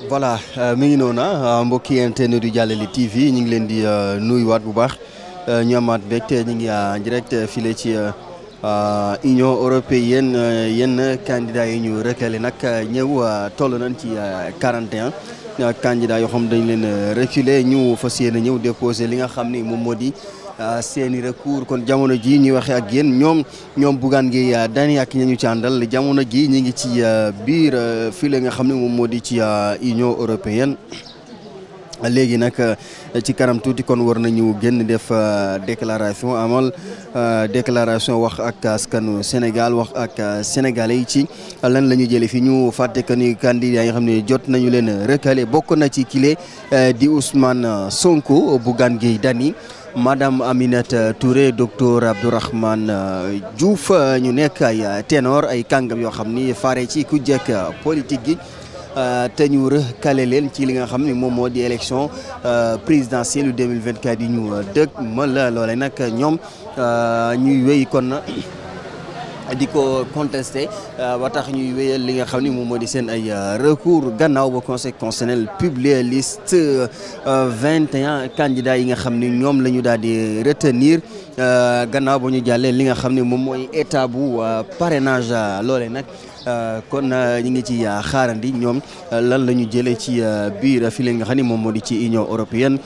voilà mi ngi noonu mbokki internet yu Jàllale TV ñu ngi leen di nuyuwaat bu baax ñu amaat mbégte ñu ngi direct file ci Union européenne yenn candidats yi ñu recalé nag ñëw toll nañ ci 41 candidats yoo xam dañ leen reculé ñu fas yéene ñëw déposé li nga xam ni moom moo di seeni recours kon jamono ji ñuy waxee ak yéen ñoom Bougane Gueye Dany ak ña ñu ci àndal jamono ji ñu ngi ci biir file nga xam ne moom moo di ci Union européenne. léegi nag ci kanam tuuti kon war nañu génn def déclaration amal déclaration wax ak askanu Sénégal wax ak sénégalais yi ci lan la ñu jëlee fi ñu fàtte que ni candidat yi nga xam ne jot nañu leen recalé bokk na ci kile di Ousmane Sonko Bougane Gueye Dany Madame Aminata Touré docteur Abdourahmane Diouf ñu nekk ay ténor ay kàngam yoo xam ni fare ci ku jekk politique gi te ñu recalé leen ci li nga xam ne moom moo di élection présidentielle 2024 yi ñu dëkk la loole nag ñoom ñuy wéy kon di ko contesté ba tax ñuy wéyal li nga xam ni moom moo di seen ay recours gannaaw ba conseil constitutionnel publié liste 21 candidats yi nga xam ni ñoom la ñu daal di retenir gannaaw ba ñu jàllee li nga xam ne moom mooy état bu parrainage loole nag kon ñu ngi ci xaarandi ñoom lan la ñu jëlee ci biir fi leen nga xam ni moom moo di ci Union européenne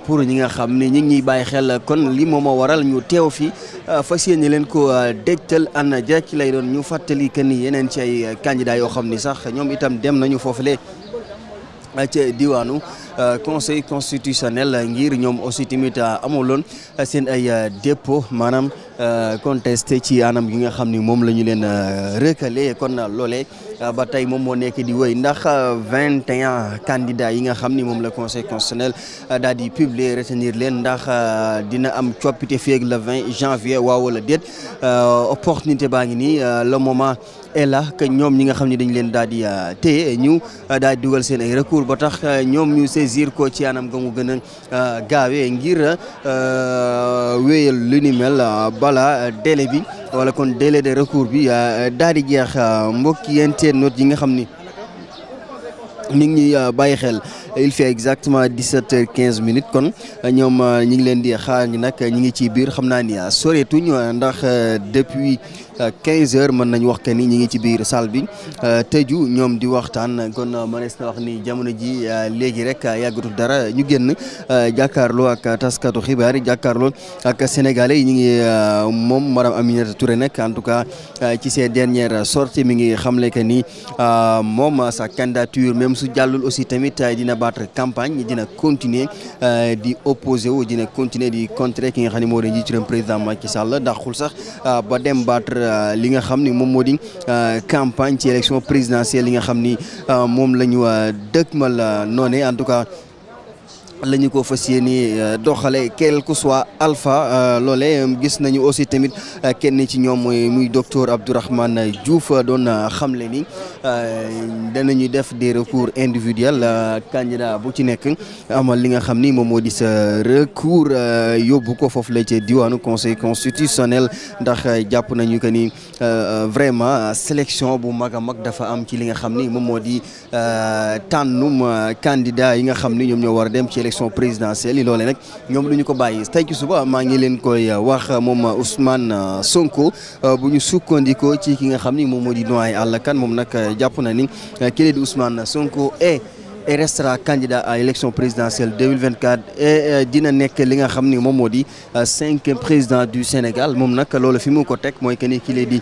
pour ñi nga xam ni ñi ngi ñuy bàyyi xel kon li moom moo waral ñu teew fi fas yéene leen ko dégtal ana jekk lay doon ñu fàttali que ni yeneen ci ay candidats yoo xam ni sax ñoom itam dem nañu foofule ca diwaanu conseil constitutionnel ngir ñoom aussi tamit amuloon seen ay dépôt maanaam contesté ci anam gi nga xam ni moom la ñu leen recalé kon loolee ba tey moom moo nekk di wéy ndax 21 candidats yi nga xam ni moom la conseil constitutionnel daal di publier retenir leen ndax dina am coppite feeg le 20 janvier waaw wala déet opportunité baa ngi nii le moment est là que ñoom ñi nga xam ni dañ leen daal di téye ñu daal di dugal seen ay recours ba tax ñoom ñu saisir ko ci anam ga mu gën a gaawee ngir wéyal lu ni mel bala délai bi wala kon délai de recours bi daal di jeex mbokki internautes yi nga xam ni ñu ngi ñuy bàyyi xel il fait exactement 17h15 kon ñoom ñi ngi leen di xaar ñi nag ñi ngi ci biir xam naa ni soreetuñ ndax depuis 15h mën nañu wax que ni ñi ngi ci biir salle bi tëju ñoom di waxtaan kon mënees na wax ni jamono ji léegi rek yàggatul dara ñu génn jàkkaarloo ak taskatu xibaar yi jàkkaarloo ak sénégalais yi ñu ngi moom madame Aminata Touré nag en tout cas ci ses dernières sorties mi ngi xamle que ni moom sa candidature même su jàllul aussi tamit dina battre campagne dina continuer di opposé wu dina continuer di contrer ki nga xam ne moo di njiitu réew président Macky Sall daxul sax ba dem battre li nga xam ni moom moo di campagne ci élection présidentielle li nga xam ni moom la ñu dëkkmal noone en tout cas la ñu ko fas yéene doxale quel que soit alpha loole gis nañu aussi tamit kenn ci ñoom muy docteur Abdourahmane Diouf doon xamle ni danañu def des recours individuels candidat bu ci nekk amal li nga xam ni moom moo di sa recours yóbbu ko foofu la ci diwaanu conseil constitutionnel ndax jàpp nañu que ni vraiment sélection bu mag a mag dafa am ci li nga xam ni moom moo di tànnum candidat yi nga xam ni ñoom ñoo war a dem ci élection présidentielle yi loole nag ñoom duñu ko bàyyi tey ci suba maa ngi leen koy wax moom Ousmane Sonko bu ñu sukkandikoo ci ki nga xam ni moom moo di Noailles Alla Kane moom nag jàpp na ni kii di Ousmane Sonko et restera candidat à l'élection présidentielle 2024 et dina nekk li nga xam ni moom moo di 5e président du Sénégal moom nag loolu fi mu ko teg mooy que ni ki lay di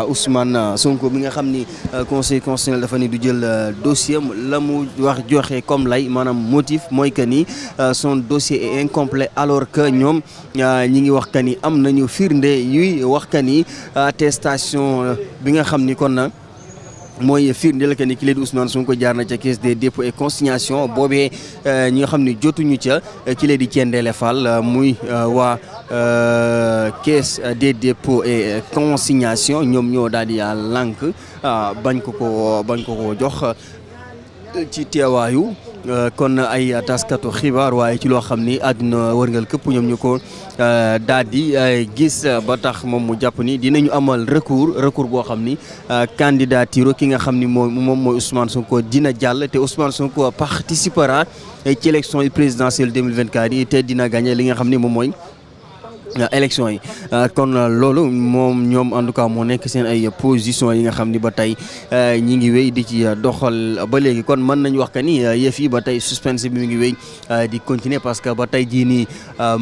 Ousmane Sonko bi nga xam ni conseil constitutionnel dafa ni du jël dossier la mu wax joxe comme lay maanaam motif mooy que ni son dossier est incomplet alors que ñoom ñi ngi wax que ni am nañu firnde yuy wax que ni attestation bi nga xam ni kon na mooy firndeel que ni ki leen di Ousmane Sonko jaar na ca caisse des dépôts et consignation boobee ñi nga xam ne jotuñu ca ki leen di Thiendella Fall muy waa caisse des dépôts et consignation ñoom ñoo daal di lànk bañ ko jox ci teewaayu kon ay taskatu xibaar waaye ci loo xam ni àdduna wërngal këpp ñoom ñu ko daal di gis ba tax moom mu jàpp ni dinañu amal recours boo xam ni candidature ki nga xam ni moom mooy Ousmane Sonko dina jàll te Ousmane Sonko participera ci élection présidentielle 2024 yi te dina gagné li nga xam ni moom mooy élection yi kon loolu moom ñoom en tout cas moo nekk seen ay position yi nga xam ni ba tey ñi ngi wéy di ci doxal ba léegi kon mën nañu wax que ni yëf yi ba tey suspense bi mi ngi wéy di continuer parce que ba tey jii nii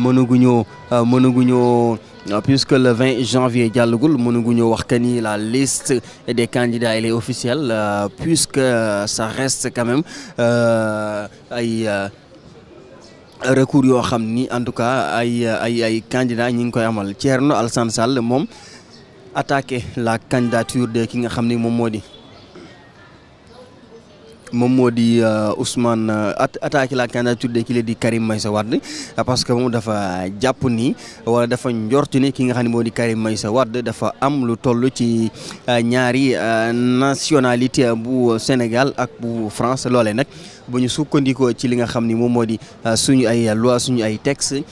mënaguñoo puisque le 20 janvier jàllagul mënaguñoo wax que ni la liste des candidats elle est officielle puisque ça reste quand même ay recours yoo xam ni en tout cas ay candidats ñi ngi koy amal Thierno Alassane Sall moom attaqué la candidature de ki nga xam ni moom moo di Ousmane attaqué la candidature de ki la di Karim Meïssa Wade parce que moom dafa jàpp ni wala dafa njortu ni ki nga xam ne moo di Karim Meïssa Wade dafa am lu toll ci ñaari nationalité bu Sénégal ak bu France loolee nag bu ñu sukkandikoo ci li nga xam ni moom moo di suñu ay loi suñu ay texte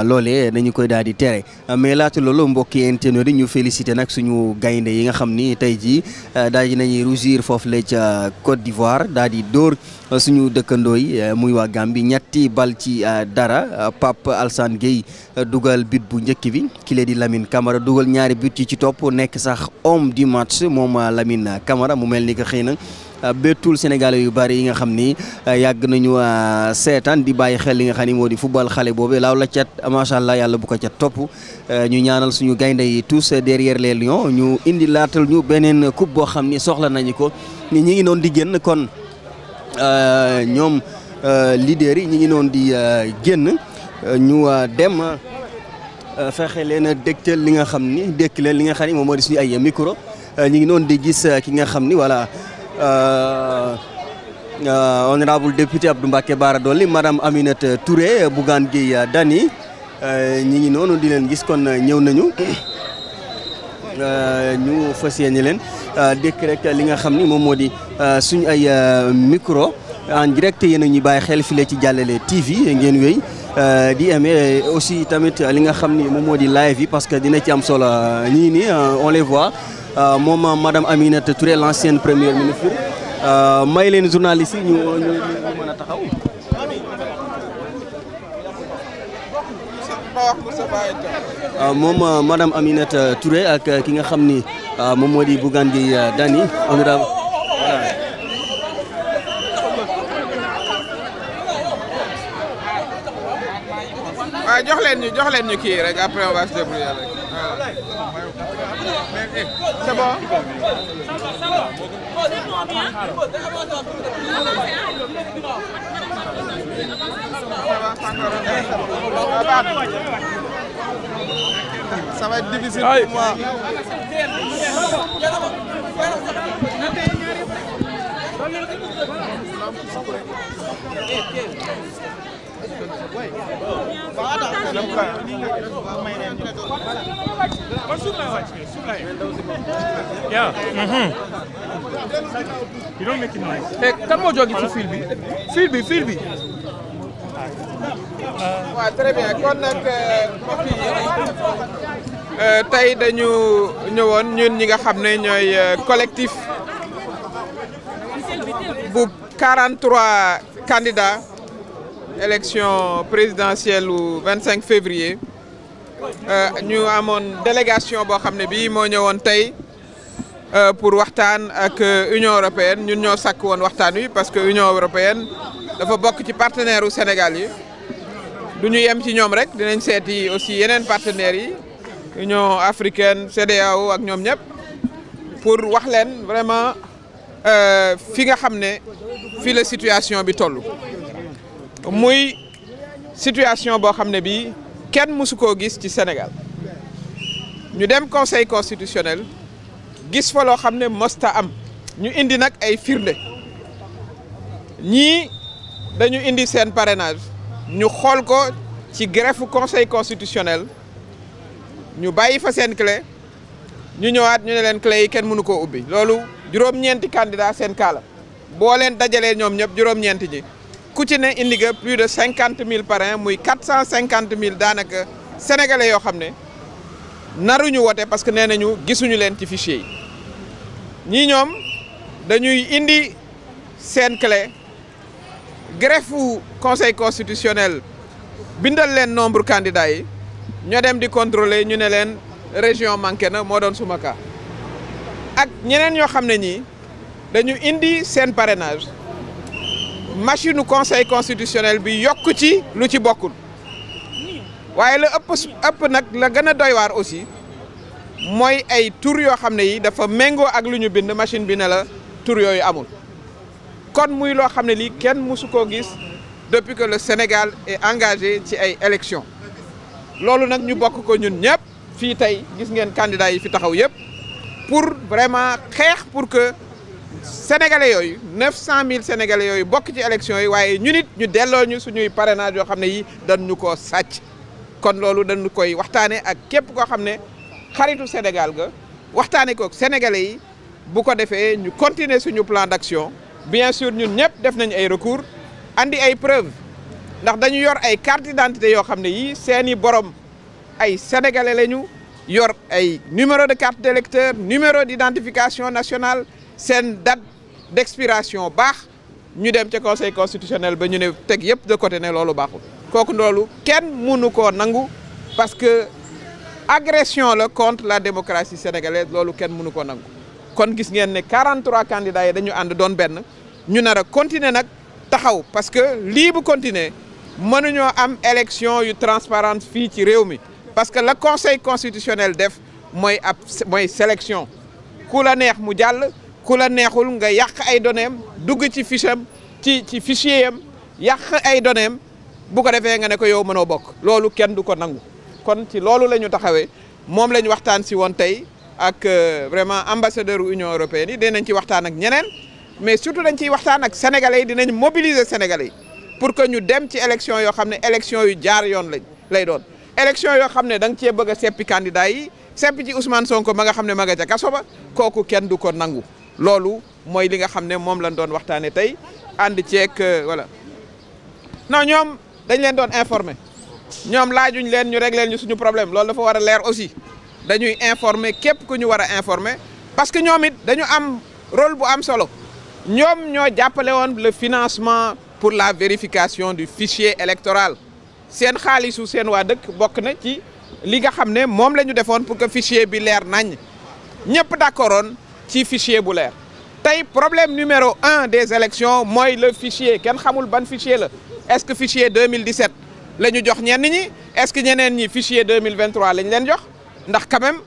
loolee dañu koy daal di tere mais laata loolu mbokki internet yi ñu félicité nag suñu gaynde yi nga xam ni tey jii daal di nañuy rougir foofu la ca Côte d'Ivoire daal di dóor suñu dëkkandoo yi muy waa Gambie ñetti bal ci dara Pape Alassane Gueye dugal but bu njëkk bi kile di Lamine Camara dugal ñaari but yi ci topp nekk sax homme du match moom Lamine Camara mu mel ni que xëy na bettul Sénégalais yu bari yi nga xam ni yàgg nañu seetaan di bàyyi xel li nga xam ni moo di football xale boobu laaw la cat macha allah yàlla bu ko cat topp ñu ñaanal suñu gaynde yi tous derrière les lions ñu indi laatal ñu beneen coupe boo xam ni soxla nañu ko ni ñi ngi noon di génn kon ñoom leader yi ñi ngi noon di génn ñu dem fexe leen a dégtal li nga xam ni dékk leen li nga xam ni moom moo di suñu ay micro ñi ngi noon di gis ki nga xam ni voilà honorable député Abdou Mbacké Bara Dolly madame Aminata Touré Bougane Gueye Dany ñi ngi noonu di leen gis kon ñëw nañu ñu fas yéene leen dékk rek li nga xam ni moom moo di suñu ay micro en direct yéen a ñuy bàyyi xel file ci Jàllale TV ngeen wéy di aimer aussi tamit li nga xam ni moom moo di live yi parce que dina ci am solo ñii nii on les voit moom madame Aminata Touré l'ancienne première ministre may leen journaliste yi ñu mën a taxaw. moom madame Aminata Touré ak ki nga xam ni moom moo di Bougane Gueye Dany honorable waaw jox leen ñu kii rek après on va se débrouiller rek c'est bon. Ça va être difficile pour moi. Yeah. You don't make it nice. Hey, kan moo jóge ci fil bi. waaw très bien kon nag mbokk yi tey dañu ñëwoon ñun ñi nga xam ne ñooy collectif bu 43 candidats élection présidentielle u 25 février ñu amoon délégation boo xam ne bii moo ñëwoon tey pour waxtaan ak Union européenne ñun ñoo sàkk woon waxtaan wi parce que Union européenne dafa bokk ci partenaire u Sénégal yi du ñu yem ci ñoom rek dinañ seeti aussi yeneen partenaires yi Union africaine CEDEAO ak ñoom ñëpp pour wax leen vraiment fi nga xam ne fi la situation bi toll muy situation boo xam ne bii kenn mësu koo gis ci Sénégal ñu dem conseil constitutionnel gis fa loo xam ne mosta am ñu indi nag ay firnde ñii dañu indi seen parrainage ñu xool ko ci greffe conseil constitutionnel ñu bàyyi fa seen clé ñu ñëwaat ñu ne leen clé yi kenn mënu koo ubbi loolu juróom-ñeenti candidat seen kaala boo leen dajalee ñoom ñëpp juróom-ñeenti ñi ku ci ne indi nga plus de 50 000 parrains muy 450 000 daanaka sénégalais yoo xam ne naruñu wote parce que nee nañu gisuñu leen ci fichier yi ñii ñoom dañuy indi seen clé greffe conseil constitutionnel bindal leen nombre candidats yi ñoo dem di contrôler ñu ne leen région manqué na moo doon suma cas ak ñeneen ñoo xam ne ñii dañu indi seen parrainage machine conseil constitutionnel bi yokk ci lu ci bokkul waaye la ëpp nag la gën a doy waar aussi mooy ay tur yoo xam ne yi dafa méngoo ak lu ñu bind machine bi ne la tur yooyu amul kon muy loo xam ne lii kenn mësu koo gis depuis que le Sénégal est engagé ci ay élections loolu nag ñu bokk ko ñun ñëpp fii tey gis ngeen candidats yi fi taxaw yëpp pour vraiment xeex pour que sénégalais yooyu 900 000 sénégalais yooyu bokk ci élections yi waaye ñu nit ñu delloo ñu suñuy parrainage yoo xam ne yi dañu ko sàcc kon loolu dañu koy waxtaane ak képp koo xam ne xaritu Sénégal ga waxtaane ko sénégalais yi bu ko defee ñu continuer suñu plan d'action bien sûr ñun ñëpp def nañu ay recours andi ay preuves ndax dañu yor ay carte d'identité yoo xam ne yii seeni borom ay sénégalais lañu yor ay numéro de carte d'électeur numéro d'identification nationale seen date d'expiration baax ñu dem ca conseil constitutionnel ba ñu ne teg yëpp de côté ne loolu baaxul kooku loolu kenn mënu koo nangu parce que agression la contre la démocratie sénégalaise loolu kenn mënu koo nangu kon gis ngeen ne 43 candidats yi dañu ànd doon benn ñu nar a continuer nag taxaw parce que lii bu continuer mënuñoo am élection yu transparente fii ci réew mi parce que le conseil constitutionnel def mooy sélection ku la neex mu jàll ku la neexul nga yàq ay données am dugg ci fiche am ci fichier am yàq ay données am bu ko defee nga ne ko yow mënoo bokk loolu kenn du ko nangu kon ci loolu la ñu taxawee moom la ñu waxtaan si woon tey ak vraiment ambassadeur Union européenne yi dinañ ci waxtaan ak ñeneen mais surtout dañ ciy waxtaan ak sénégalais yi dinañ mobiliser sénégalais yi pour que ñu dem ci élection yoo xam ne élection yu jaar yoon lay doon élection yoo xam ne da nga cee bëgg a seppi candidat yi seppi ci Ousmane Sonko ma nga xam ne ma nga ca kaso ba kooku kenn du ko nangu loolu mooy li nga xam ne moom lañ doon waxtaanee tey ànd ceeg voilà non ñoom dañ leen doon informer ñoom laajuñ leen ñu régler ñu suñu problème loolu dafa war a leer aussi dañuy informer képp ku ñu war a informer parce que ñoom it dañu am rôle bu am solo ñoom ñoo jàppale woon le financement pour la vérification du fichier électoral seen xaalisu seen waa dëkk bokk na ci li nga xam ne moom la ñu defoon pour que fichier bi leer nañ ñëpp d'accordoon ci fichier bu leer tey problème numéro 1 des élections mooy le fichier kenn xamul ban fichier la est-ce que fichier 2017 la ñu jox ñenn ñi est-ce que ñeneen ñi fichier 2023 lañ leen jox ndax quand même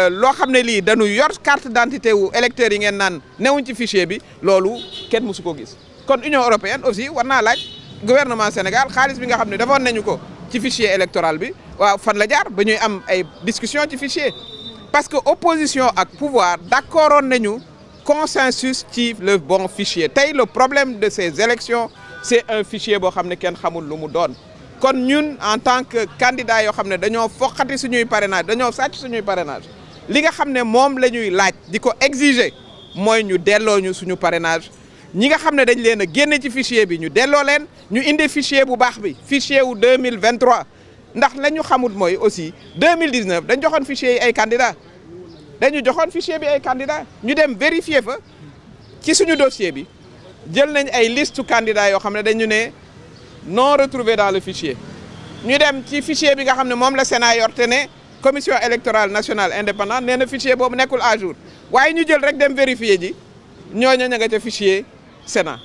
loo xam ne lii dañu yor carte d'identité wu électeurs yi ngeen naan newuñ ci fichier bi loolu kenn mësu ko gis kon Union européenne aussi war naa laaj gouvernement Sénégal xaalis bi nga xam ne defoon nañu ko ci fichier électoral bi waaw fan la jaar ba ñuy am ay discussion ci fichier parce que opposition ak pouvoir d'accordoon nañu consensus ci le bon fichier tey le problème de ces élections c'est un fichier boo xam ne kenn xamul lu mu doon kon ñun en tant que candidat yoo xam ne dañoo foqati suñuy parrainage dañoo sàcc suñuy parrainage li nga xam ne moom la ñuy laaj di ko exiger mooy ñu delloo ñu suñu parrainage ñi nga xam ne dañ leen a génne ci fichier bi ñu delloo leen ñu indi fichier bu baax bi fichier wu 2023 ndax la ñu xamul mooy aussi 2019 dañ joxoon fichier yi ay candidats dañu joxoon fichier bi ay candidats ñu dem vérifier fa ci suñu dossier bi jël nañ ay liste candidats yoo xam ne dañu ne non retrouvé dans le fichier ñu dem ci fichier bi nga xam ne moom la Sénat yor te ne commission électorale nationale indépendante nee na fichier boobu nekkul à jour waaye ñu jël rek dem vérifier ji ñooñu ña nga ca fichier Sénat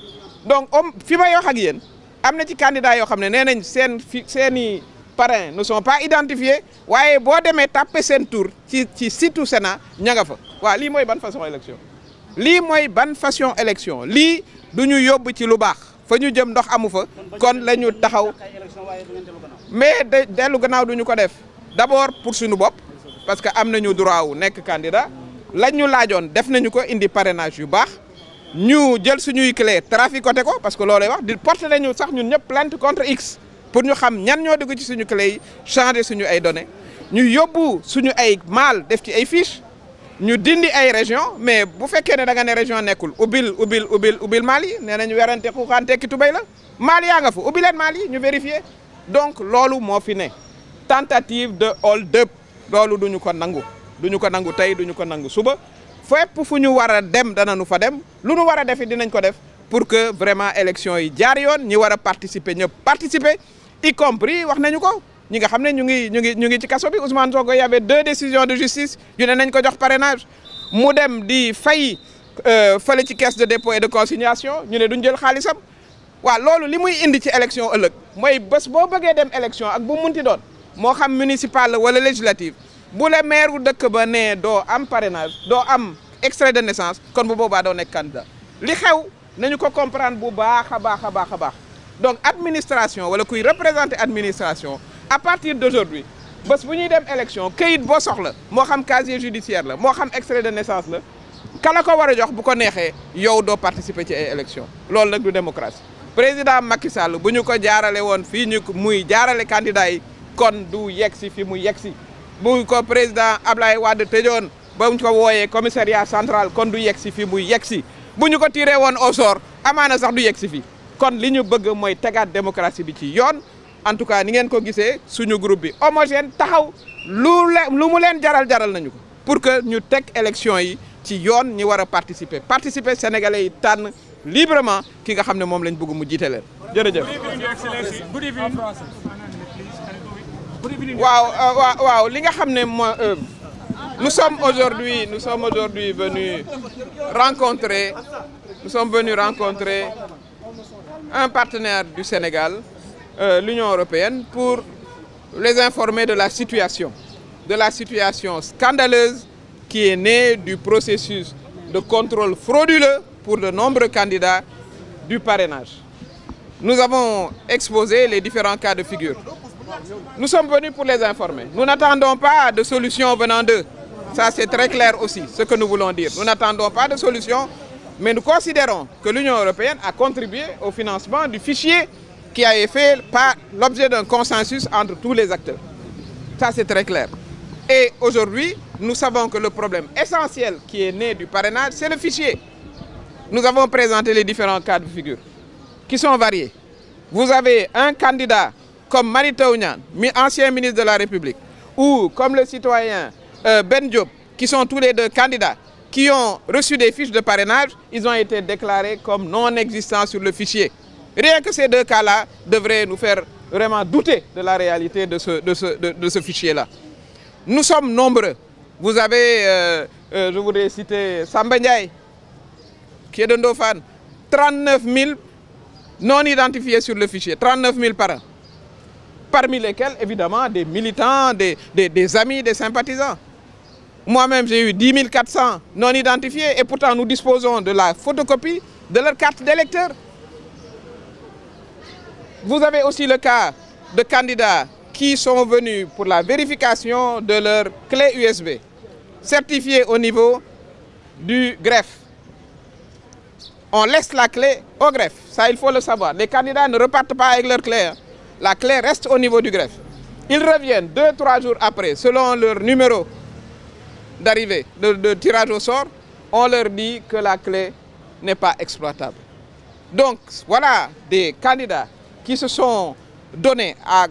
donc fi may wax ak yéen am na ci candidat yoo xam ne nee nañ seeni parrains ne sont pas identifiés waaye boo demee tapé seen tour ci site Sénat ña nga fa waaw lii mooy ban façon élection lii mooy ban façon élection lii du ñu yóbbu ci lu baax fa ñu jëm ndox amu fa kon la ñu taxaw mais dellu gannaaw du ñu ko def d'abord pour suñu bopp parce que am nañu droit wu nekk candidat lañ ñu laajoon def nañu ko indi parrainage yu baax ñu jël suñuy clé traficoté ko parce que loolay wax di porter nañu sax ñun ñëpp plainte contre X pour ñu xam ñan ñoo dugg ci suñu clé yi changer suñu ay données ñu yóbbu suñu ay maal def ci ay fiches ñu dindi ay région mais bu fekkee ne da nga ne région nekkul ubbil Mali nee nañu werante xuuxaan tekki tubéy la Mali yaa nga fa ubbi leen Mali ñu vérifier donc loolu moo fi ne tentative de hold up loolu duñu ko nangu tey duñu ko nangu suba fépp fu ñu war a dem danañu fa dem lu ñu war a def dinañ ko def pour que vraiment élection yi jaar yoon ñi war a participer ñëpp participer y compris wax nañu ko ñi nga xam ne ñu ngi ci kaso bi Ousmane Sonko y avait 2 décisions de justice yu ne nañ ko jox parrainage mu dem di fay fële ci caisse de dépôt et de consignation ñu ne duñ jël xaalisam waaw loolu li muy indi ci élection ëllëg mooy bés boo bëggee dem élection ak bu munti doon moo xam municipal la wala législative bu la maire wu dëkk ba ne doo am parrainage doo am extrait de naissance kon bu boobaa doo nekk candidat li xew nañu ko comprendre bu baax a baax a baax a baax donc administration wala kuy représenter administration à partir d'aujourd'hui bés bu ñuy dem élection këyit boo soxla moo xam casier judiciaire la moo xam extrait de naissance la kala ko war a jox bu ko neexee yow doo participer ci ay élection loolu nag du démocratie président Macky Sall bu ñu ko jaarale woon fii ñu muy jaarale candidat yi kon du yegsi fi mu yegsi bu ko président Ablaye Wade tëjoon ba ñu ko wooyee commissariat central kon du yegsi fi muy yegsi bu ñu ko tiré woon au sort amaana sax du yegsi fi kon li ñu bëgg mooy tegaat démocratie bi ci yoon en tout cas ni ngeen ko gisee suñu groupe bi homogène taxaw lu mu leen jaral nañu ko pour que ñu teg élection yi ci yoon ñi war a participer sénégalais yi tànn librement ki nga xam ne moom lañ bëgg mu jiite leen jërëjëf. waaw li nga xam ne nous sommes aujourd'hui venus rencontrer un partenaire du Sénégal, l'Union européenne, pour les informer de la situation scandaleuse qui est née du processus de contrôle frauduleux pour de nombreux candidats du parrainage. Nous avons exposé les différents cas de figure. Nous sommes venus pour les informer. Nous n'attendons pas de solution venant d'eux. Ça, c'est très clair aussi, ce que nous voulons dire. Nous n'attendons pas de solution, mais nous considérons que l'Union européenne a contribué au financement du fichier qui a fait l'objet d'un consensus entre tous les acteurs. Ça, c'est très clair. Et aujourd'hui, nous savons que le problème essentiel qui est né du parrainage, c'est le fichier. Nous avons présenté les différents cas de figure qui sont variés. Vous avez un candidat comme Mary Teuw Niane, ancien ministre de la République, ou comme le citoyen Ben Diop, qui sont tous les deux candidats, qui ont reçu des fiches de parrainage, ils ont été déclarés comme non existants sur le fichier. Rien que ces deux cas-là devraient nous faire vraiment douter de la réalité de ce fichier-là. Nous sommes nombreux. Vous avez, je voudrais citer Samba Ndiaye, qui est de Ndofane, 39 000 non identifiés sur le fichier, 39 000 par an. Parmi lesquels, évidemment, des militants, des amis, des sympathisants. Moi-même, j'ai eu 10 400 non identifiés et pourtant nous disposons de la photocopie de leur carte d'électeur. Vous avez aussi le cas de candidats qui sont venus pour la vérification de leur clé USB, certifiée au niveau du greffe. On laisse la clé au greffe, ça il faut le savoir. Les candidats ne repartent pas avec leur clé. La clé reste au niveau du greffe. Ils reviennent 2-3 jours après, selon leur numéro d'arrivée, de tirage au sort, on leur dit que la clé n'est pas exploitable. Donc voilà des candidats qui se sont donnés à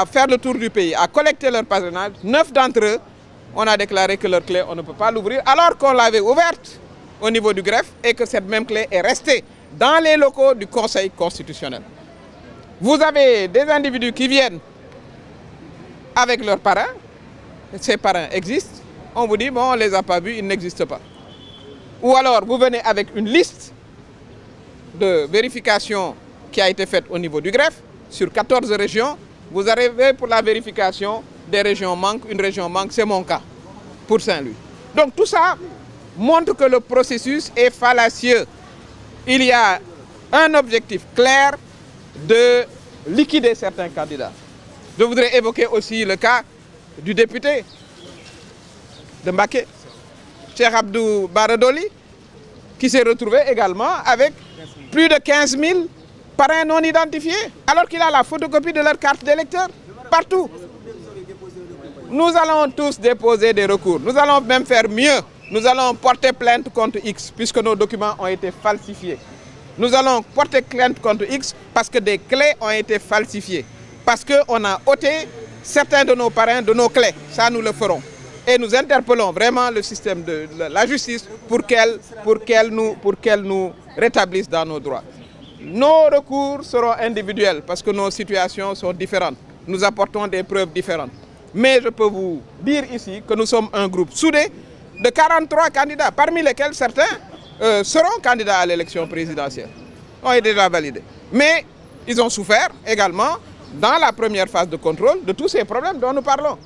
faire le tour du pays, à collecter leur parrainage. 9 d'entre eux, on a déclaré que leur clé, on ne peut pas l'ouvrir, alors qu'on l'avait ouverte au niveau du greffe et que cette même clé est restée dans les locaux du Conseil constitutionnel. Vous avez des individus qui viennent avec leurs parrains. Ces parrains existent. On vous dit, bon, on ne les a pas vus, ils n'existent pas. Ou alors, vous venez avec une liste de vérification qui a été faite au niveau du greffe sur 14 régions. Vous arrivez pour la vérification, des régions manquent, une région manque, c'est mon cas pour Saint-Louis. Donc tout ça montre que le processus est fallacieux. Il y a un objectif clair de liquider certains candidats. Je voudrais évoquer aussi le cas du député de Mbacké, Cheikh Abdou Bara Dolly, qui s'est retrouvé également avec plus de 15 000 parrains non identifiés, alors qu'il a la photocopie de leur carte d'électeur partout. Nous allons tous déposer des recours. Nous allons même faire mieux. Nous allons porter plainte contre X puisque nos documents ont été falsifiés. Nous allons porter plainte contre X parce que des clés ont été falsifiées. Parce qu'on a ôté certains de nos parrains de nos clés. Ça, nous le ferons. Et nous interpellons vraiment le système de la justice pour qu'elle nous rétablisse dans nos droits. Nos recours seront individuels parce que nos situations sont différentes. Nous apportons des preuves différentes. Mais je peux vous dire ici que nous sommes un groupe soudé de 43 candidats, parmi lesquels certains seront candidats à l'élection présidentielle. On est déjà validés. Mais ils ont souffert également dans la première phase de contrôle de tous ces problèmes dont nous parlons.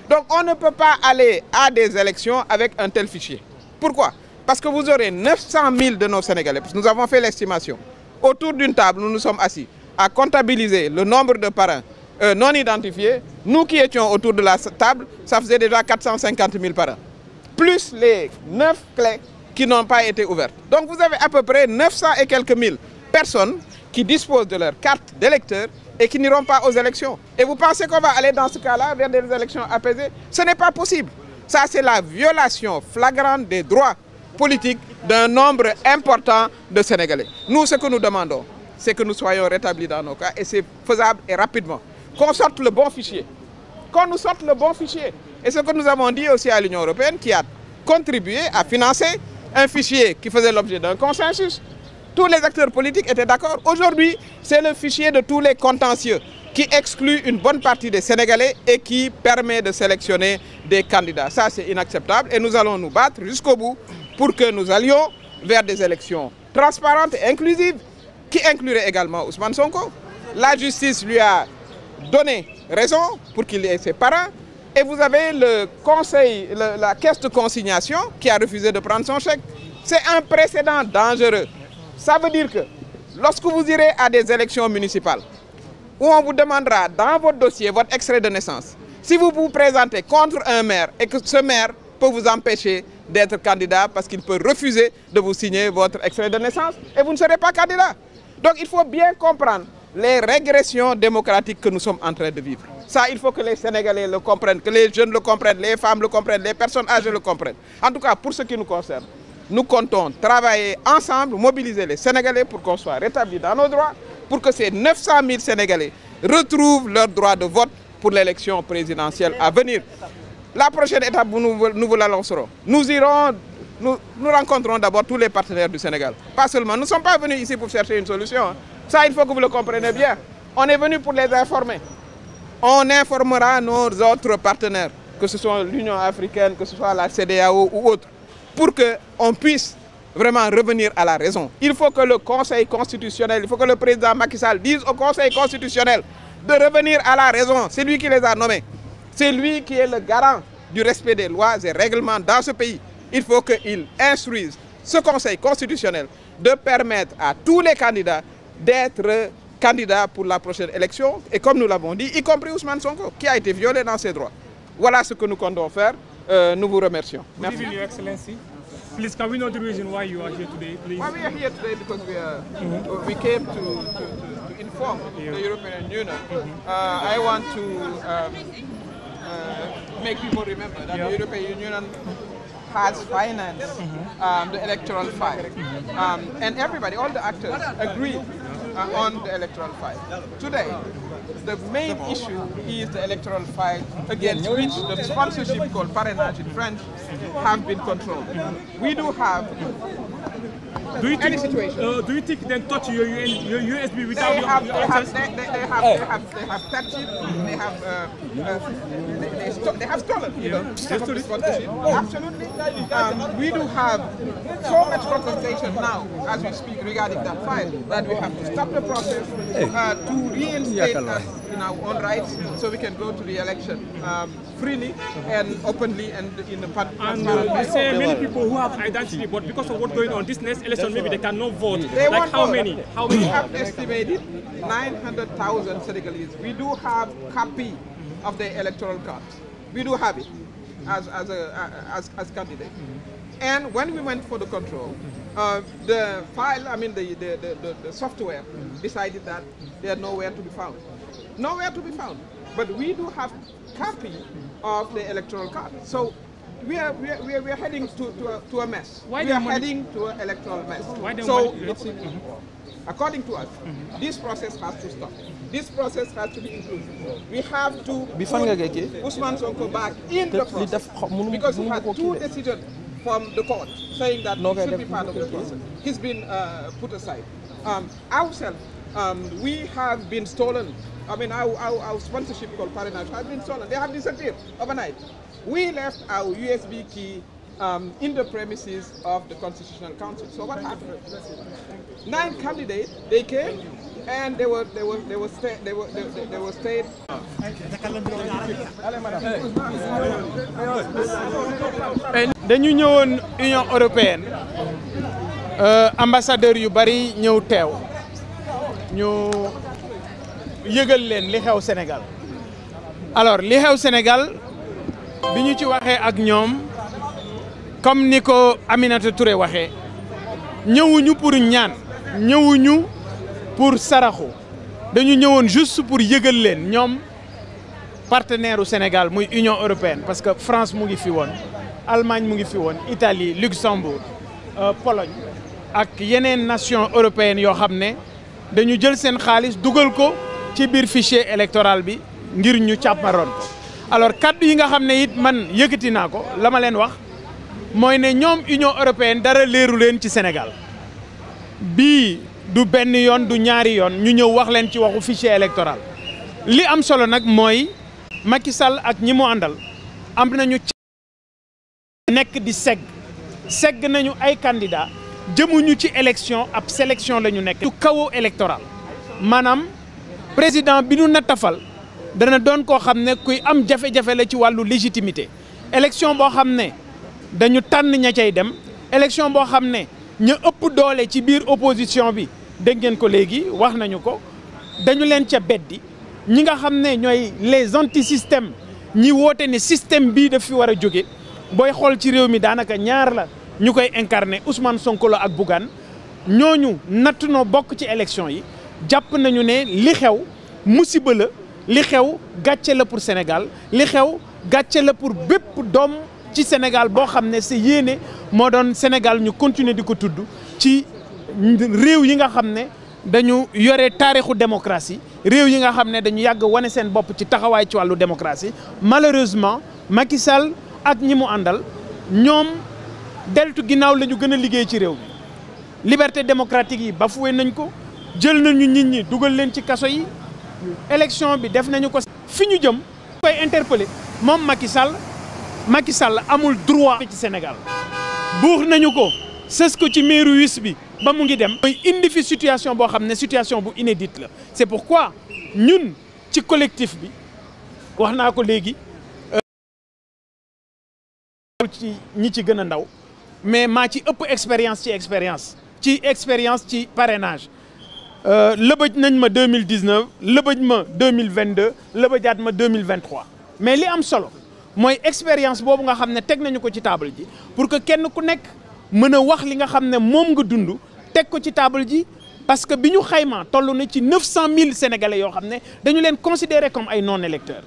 Donc on ne peut pas aller à des élections avec un tel fichier. Pourquoi? Parce que vous aurez 900 000 de nos Sénégalais, parce que nous avons fait l'estimation. Autour d'une table, nous nous sommes assis à comptabiliser le nombre de parrains non identifiés. Nous qui étions autour de la table, ça faisait déjà 450 000 parrains. Plus les 9 clés qui n'ont pas été ouvertes. Donc vous avez à peu près 900 et quelques mille personnes qui disposent de leur carte d'électeur et qui n'iront pas aux élections. Et vous pensez qu'on va aller dans ce cas-là vers des élections apaisées? Ce n'est pas possible. Ça, c'est la violation flagrante des droits politiques d'un nombre important de Sénégalais. Nous, ce que nous demandons, c'est que nous soyons rétablis dans nos cas et c'est faisable et rapidement. Qu'on sorte le bon fichier. Qu'on nous sorte le bon fichier. Et ce que nous avons dit aussi à l'Union européenne qui a contribué à financer un fichier qui faisait l'objet d'un consensus. Tous les acteurs politiques étaient d'accord. Aujourd'hui, c'est le fichier de tous les contentieux qui exclut une bonne partie des Sénégalais et qui permet de sélectionner des candidats. Ça, c'est inacceptable et nous allons nous battre jusqu'au bout pour que nous allions vers des élections transparentes et inclusives qui incluraient également Ousmane Sonko. La justice lui a donné raison pour qu'il ait ses parrains. Et vous avez le conseil, la caisse de consignation qui a refusé de prendre son chèque. C'est un précédent dangereux. Ça veut dire que lorsque vous irez à des élections municipales, où on vous demandera dans votre dossier votre extrait de naissance, si vous vous présentez contre un maire et que ce maire peut vous empêcher d'être candidat parce qu'il peut refuser de vous signer votre extrait de naissance et vous ne serez pas candidat. Donc il faut bien comprendre les régressions démocratiques que nous sommes en train de vivre. Ça, il faut que les Sénégalais le comprennent, que les jeunes le comprennent, les femmes le comprennent, les personnes âgées le comprennent. En tout cas, pour ce qui nous concerne, nous comptons travailler ensemble, mobiliser les Sénégalais pour qu'on soit rétablis dans nos droits, pour que ces 900 000 Sénégalais retrouvent leur droit de vote pour l'élection présidentielle à venir. La prochaine étape, nous vous l'annoncerons. Nous rencontrons d'abord tous les partenaires du Sénégal. Pas seulement, nous ne sommes pas venus ici pour chercher une solution. Ça, il faut que vous le compreniez bien. On est venu pour les informer. On informera nos autres partenaires, que ce soit l'Union africaine, que ce soit la CEDEAO ou autre, pour qu'on puisse vraiment revenir à la raison. Il faut que le Conseil constitutionnel, il faut que le président Macky Sall dise au Conseil constitutionnel de revenir à la raison. C'est lui qui les a nommés. C'est lui qui est le garant du respect des lois et règlements dans ce pays. Il faut qu'il instruise ce Conseil constitutionnel de permettre à tous les candidats d'être candidats pour la prochaine élection. Et comme nous l'avons dit, y compris Ousmane Sonko, qui a été violé dans ses droits. Voilà ce que nous comptons faire. Nous vous remercions. Merci. Good evening, Your Excellency. Please, can we know the reason why you are here today, please? Well, we are here today because we came to inform the European Union. I want to make people remember that the European Union has financed the electoral file. And everybody, all the actors, agreed on the electoral file. Today, the main issue is the electoral file against which the sponsorship called parrainage in French have been controlled. We do have do you any think, situation. do you think then touch your USB without They have access? touched it. They have stolen. You know, sponsorship. Absolutely. We do have so much contestation now, as we speak, regarding that file, that we have to stop the process to reinstate us in our own rights, so we can go to the election freely and openly and in the And you say many people who have identity, but because of what's going on this next election, maybe they cannot vote. They Like won't how vote. many? How We many? have estimated 900,000 Senegalese. We do have copy of the electoral cards. We do have it as candidate. And when we went for the control, the file, I mean the software decided that they are nowhere to be found. Nowhere to be found. But we do have copy of the electoral card. So we are heading to a mess. We are heading to an electoral mess. So according to us, this process has to stop. This process has to be inclusive. We have to put Ousmane Sonko back in the process because he had 2 decisions from the court saying that he should be part of the process. He's been put aside. Ourselves, we have been stolen. I mean, our sponsorship called Parrainage has been stolen. They have disappeared overnight. We left our USB key in the premises of the Constitutional Council. So what happened? 9 candidates, they came and they were stayed. dañu ñëwoon Union européenne ambassadeur yu bari ñëw teew ñu yëgal leen li xew Sénégal. Alors li xew Sénégal bi ñu ci waxee ak ñoom comme ni ko Aminata Touré waxee ñëwuñu pour ñaan ñëwuñu pour saraxu dañu ñëwoon juste pour yëgal leen ñoom partenaire u Sénégal muy Union européenne parce que France mu ngi fi woon Allemagne mu ngi fi woon Italie Luxembourg Pologne ak yeneen nation européenne yoo xam ne dañu jël seen xaalis dugal ko ci biir fichier électoral bi ngir ñu càpparoon ko. Alors kaddu yi nga xam ne it man yëkkati naa ko la ma leen wax mooy ne ñoom Union européenne dara leeru leen ci Sénégal bii du benn yoon du ñaari yoon ñu ñëw wax leen ci waxu fichier électoral li am solo nag mooy Macky Sall ak ñi mu àndal am nañu nekk di segg nañu ay candidat jëmuñu ci élection ab sélection la ñu nekk du chaos électoral maanaam président bi ñu nattafal dana doon koo xam ne kuy am jafe-jafe la ci wàllu légitimité élection boo xam ne dañu tànn ña cay dem élection boo xam ne ña ëpp doole ci biir opposition bi dégg ngeen ko léegi wax nañu ko dañu leen ca beddi ñi nga xam ne ñooy les anti-systèmes ñi woote ne système bii daf fi war a jóge booy xool ci réew mi daanaka ñaar la ñu koy incarné Ousmane Sonko la ak Bougane ñooñu natt noo bokk ci élection yi jàpp nañu ne li xew musiba la li xew gàcce la pour Sénégal li xew gàcce la pour bépp doom ci Sénégal boo xam ne sa yéene moo doon Sénégal ñu continuer di ko tudd ci réew yi nga xam ne dañu yore taarixu démocratie réew yi nga xam ne dañu yàgg wane seen bopp ci taxawaay ci wàllu démocratie malheureusement Macky Sall ak ñi mu àndal ñoom deltu ginnaaw la ñu gën a liggéey ci réew mi liberté démocratique yi bafoué nañ ko jël nañu nit ñi dugal leen ci kaso yi élection bi def nañu ko fi ñu jëm koy interpeller moom Macky Sall amul droit ci Sénégal buux nañu ko sës ko ci meeru wis bi ba mu ngi dem mooy indi fi situation boo xam ne situation bu inédite la c'est pourquoi ñun ci collectif bi wax naa ko léegi ci ñi ci gën a ndaw mais maa ci ëpp expérience ci parrainage lëbëj nañ ma 2019 lëbëj ma 2022 lëbëjaat ma 2023 mais li am solo mooy expérience boobu nga xam ne teg nañu ko ci table ji pour que kenn ku nekk mën a wax li nga xam ne moom nga dund teg ko ci table ji parce que bi ñu xaymaa toll na ci 900 000 sénégalais yoo xam ne dañu leen considérer comme ay non électeurs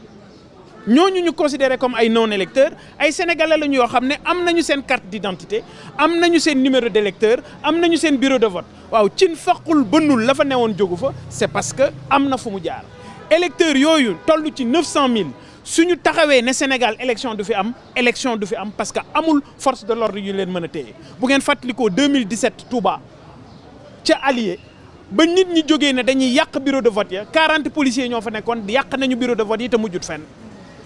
ñooñu ñu considérer comme ay non électeurs ay sénégalais lañu yoo xam ne am nañu seen carte d'identité am nañu seen numéro d'électeur am nañu seen bureau de vote waaw cin faqul bënnul la fa newoon jógu fa c'est parce que am na fu mu jaar électeurs yooyu toll ci 900 000 suñu taxawee ne Sénégal élection du fi am parce que amul force de l'ordre yu leen mën a téye bu ngeen fàttalikoo 2017 Touba ca Allié ba nit ñi jógee ne dañuy yàq bureau de vote ya 40 policiers ñoo fa nekkoon yàq nañu bureau de vote yi te mujjut fenn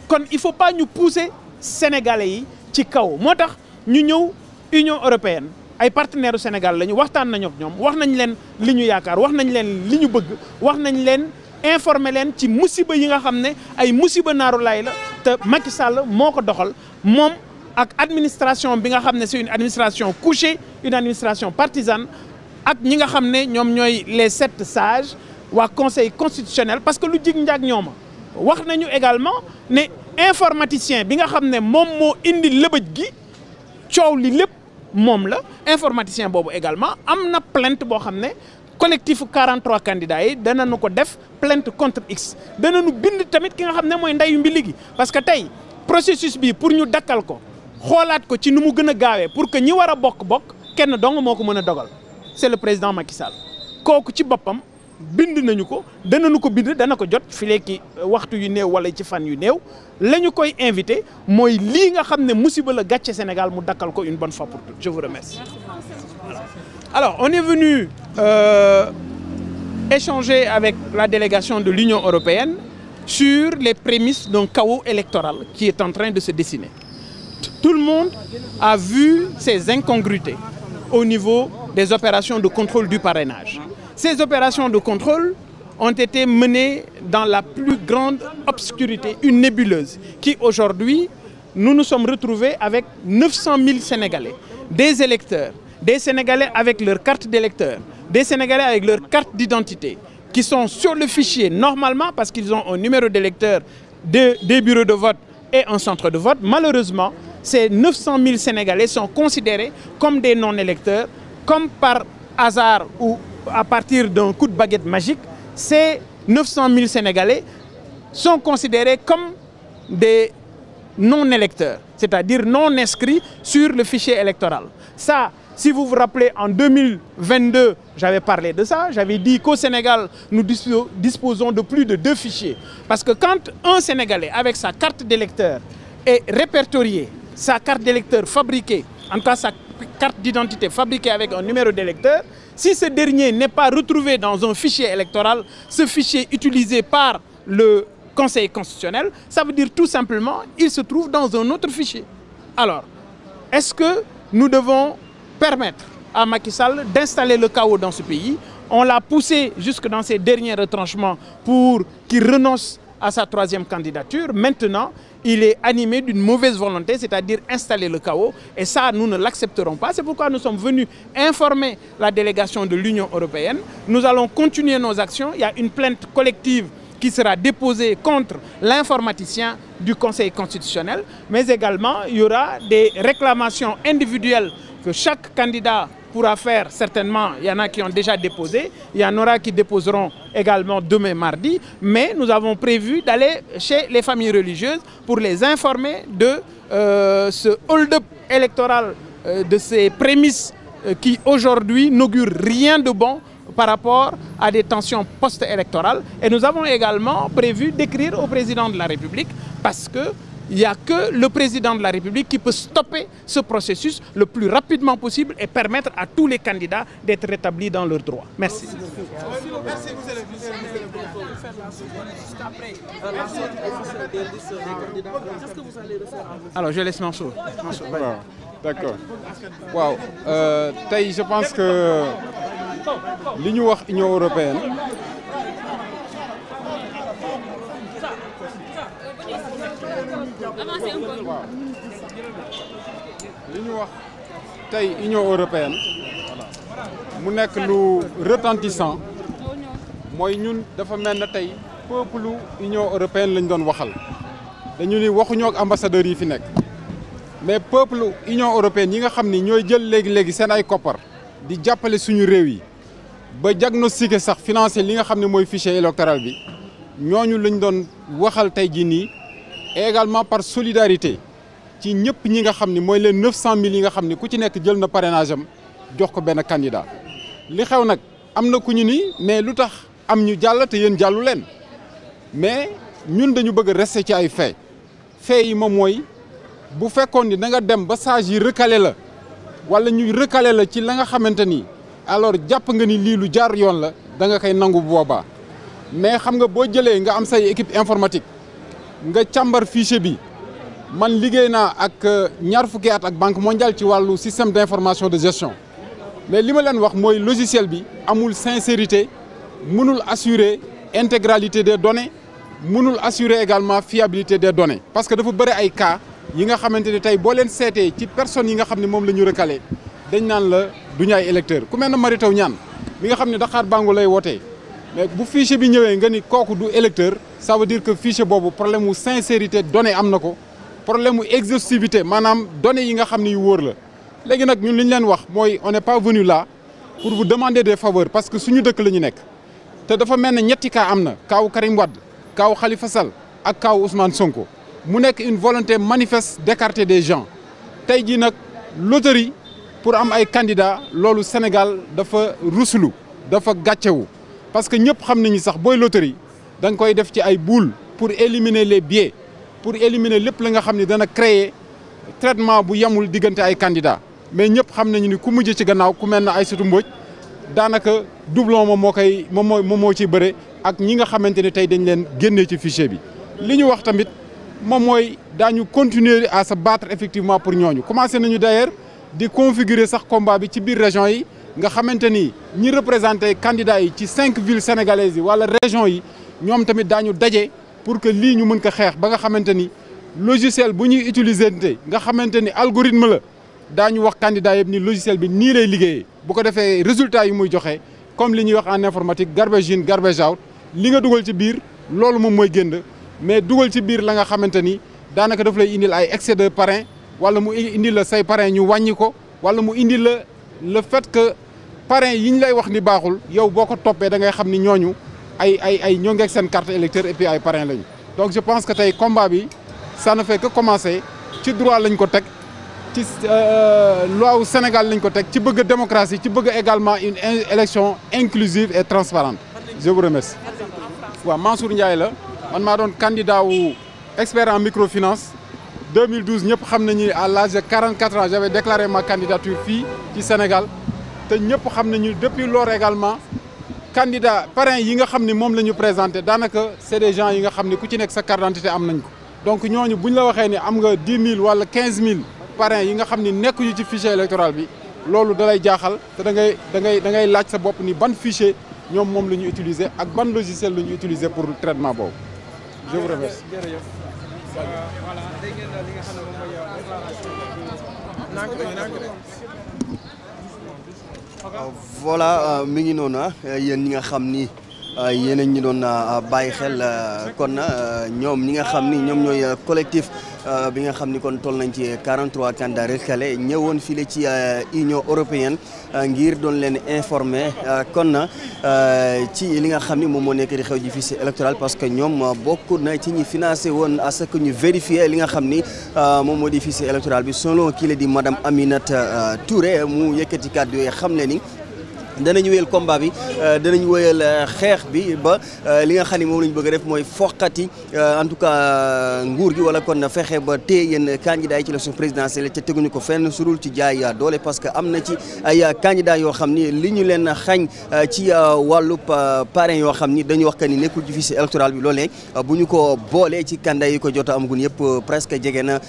kon il faut pas ñu pousser sénégalais yi ci kaw moo tax ñu ñëw Union européenne ay partenaires u Sénégal lañu waxtaan nañu ak ñoom wax nañ leen li ñu yaakaar wax nañ leen li ñu bëgg wax nañ leen informer leen ci musiba yi nga xam ne ay musiba naaru laay la te Macky Sall moo ko doxal moom ak administration bi nga xam ne c'est une administration couchée une administration partisane ak ñi nga xam ne ñoom ñooy les 7 sages waa conseil constitutionnel parce que lu jig njaag ñooma wax nañu également ne informaticien bi nga xam ne moom moo indi lëbëj gi coow li lépp moom la informaticien boobu également am na plainte boo xam ne collectif 43 candidats yi danañu ko def plainte contre X danañu bind tamit ki nga xam ne mooy ndeyu mbili gi parce que tey processus bi pour ñu dakkal ko xoolaat ko ci nu mu gën a gaawee pour que ñi war a bokk kenn dong moo ko mën a dogal c'est le président Macky Sall kooku ci boppam bind nañu ko danañu ko bind dana ko jot fi léegi waxtu yu néew wala ci fan yu néew la ñu koy invité mooy lii nga xam ne musiba la gàcce Sénégal mu dakkal ko une bonne fois pour toutes je vous remercie. Alors on est venu échanger avec la délégation de l'Union européenne sur les prémices d'un chaos électoral qui est en train de se dessiner. Tout le monde a vu ces incongruités au niveau des opérations de contrôle du parrainage. Ces opérations de contrôle ont été menées dans la plus grande obscurité, une nébuleuse, qui aujourd'hui, nous nous sommes retrouvés avec 900 000 Sénégalais, des électeurs, des Sénégalais avec leur carte d'électeur, des Sénégalais avec leur carte d'identité, qui sont sur le fichier normalement parce qu'ils ont un numéro d'électeur des bureaux de vote et un centre de vote. Malheureusement, ces 900 000 Sénégalais sont considérés comme des non-électeurs, comme par hasard ou à partir d'un coup de baguette magique, ces 900 000 Sénégalais sont considérés comme des non-électeurs, c'est-à-dire non inscrits sur le fichier électoral. Ça, si vous vous rappelez, en 2022, j'avais parlé de ça, j'avais dit qu'au Sénégal, nous disposons de plus de 2 fichiers. Parce que quand un Sénégalais, avec sa carte d'électeur, est répertorié, sa carte d'électeur fabriquée, en tout cas sa carte d'identité fabriquée avec un numéro d'électeur, si ce dernier n'est pas retrouvé dans un fichier électoral, ce fichier utilisé par le Conseil constitutionnel, ça veut dire tout simplement qu'il se trouve dans un autre fichier. Alors, est-ce que nous devons permettre à Macky Sall d'installer le chaos dans ce pays? On l'a poussé jusque dans ses derniers retranchements pour qu'il renonce à sa 3e candidature. Maintenant, il est animé d'une mauvaise volonté, c'est-à-dire installer le chaos. Et ça, nous ne l'accepterons pas. C'est pourquoi nous sommes venus informer la délégation de l'Union européenne. Nous allons continuer nos actions. Il y a une plainte collective qui sera déposée contre l'informaticien du Conseil constitutionnel. Mais également, il y aura des réclamations individuelles que chaque candidat pourra faire certainement. Il y en a qui ont déjà déposé, il y en aura qui déposeront également demain mardi, mais nous avons prévu d'aller chez les familles religieuses pour les informer de ce hold-up électoral, de ces prémices qui aujourd'hui n'augurent rien de bon par rapport à des tensions post-électorales. Et nous avons également prévu d'écrire au président de la République parce que il n'y a que le président de la République qui peut stopper ce processus le plus rapidement possible et permettre à tous les candidats d'être rétablis dans leurs droits. Merci. Alors, je laisse Mansour. D'accord. Wow. Je pense que l'Union européenne li ñu wax tey Union européenne mu nekk lu retentissant mooy ñun dafa mel na tey peuple Union européenne lañ doon waxal dañu ni waxuñoo ak ambassadeurs yi fi nekk mais peuple Union européenne yi nga xam ni ñooy jël léegi seen ay koppar di jàppale suñu réew yi ba diagnostiquer sax financer li nga xam ne mooy fichier électoral bi ñooñu lañ doon waxal tey jii nii et également par solidarité ci ñëpp ñi nga xam ni mooy leen 900 000 yi nga xam ni ku ci nekk jël na parrainage am jox ko benn candidat li xew nag am na ku ñu ni mais lu tax am ñu jàll te yéen jàllu leen mais ñun dañu bëgg a rester ci ay fait yi moom mooy bu fekkoon ni da nga dem ba sage yi recalé la wala ñuy recalé la ci la nga xamante ni alors jàpp nga ni lii lu jaar yoon la da nga koy nangu bu boobaa mais xam nga boo jëlee nga am say équipe informatique nga càmbar fichier bi man liggéey naa ak ñaar fukki at ak Banque mondiale ci wàllu système d'information de gestion mais li ma leen wax mooy logiciel bi amul sincérité mënul assurer intégralité des données mënul assurer également fiabilité des données parce que dafa bëri ay cas yi nga xamante ni tey boo leen seetee ci personnes yi nga xam ne moom la ñu recalé dañ naan la du ñu ay électeurs ku mel ne Mary Teuw Niane mi nga xam ne Dakar Bango lay wootee mais bu fichier bi ñëwee nga ni kooku du électeur ça veut dire que fichier boobu problème mu sincérité données am na ko problème mu exhaustivité maanaam données yi nga xam ne yu wóor la léegi nag ñun li ñu leen wax mooy on n'est pas venu là pour vous demander des faveurs parce que suñu dëkk la ñu nekk te dafa mel ne ñetti cas am na kaawu Karim Wade kaawu Khalifa Sall ak kaawu Ousmane Sonko mu nekk une volonté manifeste d'écarter des gens tey jii nag loterie pour am ay candidats loolu Sénégal dafa ruslu dafa gàccewu parce que ñëpp xam nañu sax booy loterie da nga koy def ci ay boule pour éliminer les biais pour éliminer lépp la nga xam ne dana créer traitement bu yemul diggante ay candidats mais ñëpp xam nañu ni ku mujj ci gannaaw ku mel ne Aïssatou Mbodj daanaka doublon moom moo ciy bëre ak ñi nga xamante ne tey dañ leen génnee ci fichier bi. li ñu wax tamit moom mooy daañu continuer à se battre effectivement pour ñooñu commencé nañu d'ailleurs di configurer sax combat bi ci biir région yi nga xamante ni ñi représenté candidats yi ci 5 villes sénégalaises yi wala régions yi ñoom tamit daañu daje pour que lii ñu mën ko xeex ba nga xamante ni logiciel bu ñuy utiliser te nga xamante ni algorithme la daañu wax candidat yëpp ni logiciel bi nii lay liggéeyee bu ko defee résultat yi muy joxe comme li ñuy wax en informatique garbage in garbage out li nga dugal ci biir loolu moom mooy génn mais dugal ci biir la nga xamante ni daanaka daf lay indil ay excès de parrain wala mu indil la say parrain ñu wàññi ko wala mu indil la le fait que parrain yi ñu lay wax ni baaxul yow boo ko toppee da ngay xam ni ñooñu ay ñoo ngeeg seen carte électeur et puis ay parrain lañu. donc je pense que tey combat bi ça ne fait que commencer ci droit lañ ko teg ci loi wu Sénégal lañ ko teg ci bëgg démocratie ci bëgg également une élection inclusive et transparente je vous remercie. waaw Mansour Ndiaye la man maa doon candidat wu expert en microfinance 2012 ñëpp xam nañu à l'âge de 44 ans j'avais déclaré ma candidature fii ci Sénégal te ñëpp xam nañu depuis lors également candidat parrain yi nga xam ni moom la ñu présenté daanaka c'est des gens yi nga xam ni ku ci nekk sa carte d'identité am nañ ko donc ñooñu buñ la waxee ni am nga 10 000 wala 15 000 parrains yi nga xam ni nekkuñu ci fichier électoral bi loolu da lay jaaxal te da ngay laaj sa bopp ni ban fichier ñoom moom la ñu utiliser ak ban logiciel la ñu utiliser pour traitement boobu je vous remercie. voilà mi ngi noonu yéen ñi nga xam ni yéen a ñu doon bàyyi xel kon ñoom ñi nga xam ni ñoom ñooy collectif bi nga xam ni kon toll nañ ci 43 candidats recalés ñëwoon fii ci Union européenne ngir doon leen informer kon ci li nga xam ni moom moo nekk di xew ji fichier électoral parce que ñoom bokk na ci ñi financé woon à ce que ñu vérifier li nga xam ni moom moo di fichier électoral bi selon kii la di madame Aminata Touré mu yëkkati kàddu yooyu xam ne ni danañu wéyal combat bi danañu wéyal xeex bi ba li nga xam ne moom la ñu bëgg a def mooy foqati en tout cas nguur gi wala kon fexe ba téye yéen candidats yi ci élection présidentielle te teguñu ko fenn surul ci jaay doole parce que am na ci ay candidats yoo xam ni li ñu leen xañ ci wàllu parrain yoo xam ni dañu wax que ni nekkul ci fichier électoral bi loolee bu ñu ko boolee ci candidats yi ko jot a amagun yëpp presque jege na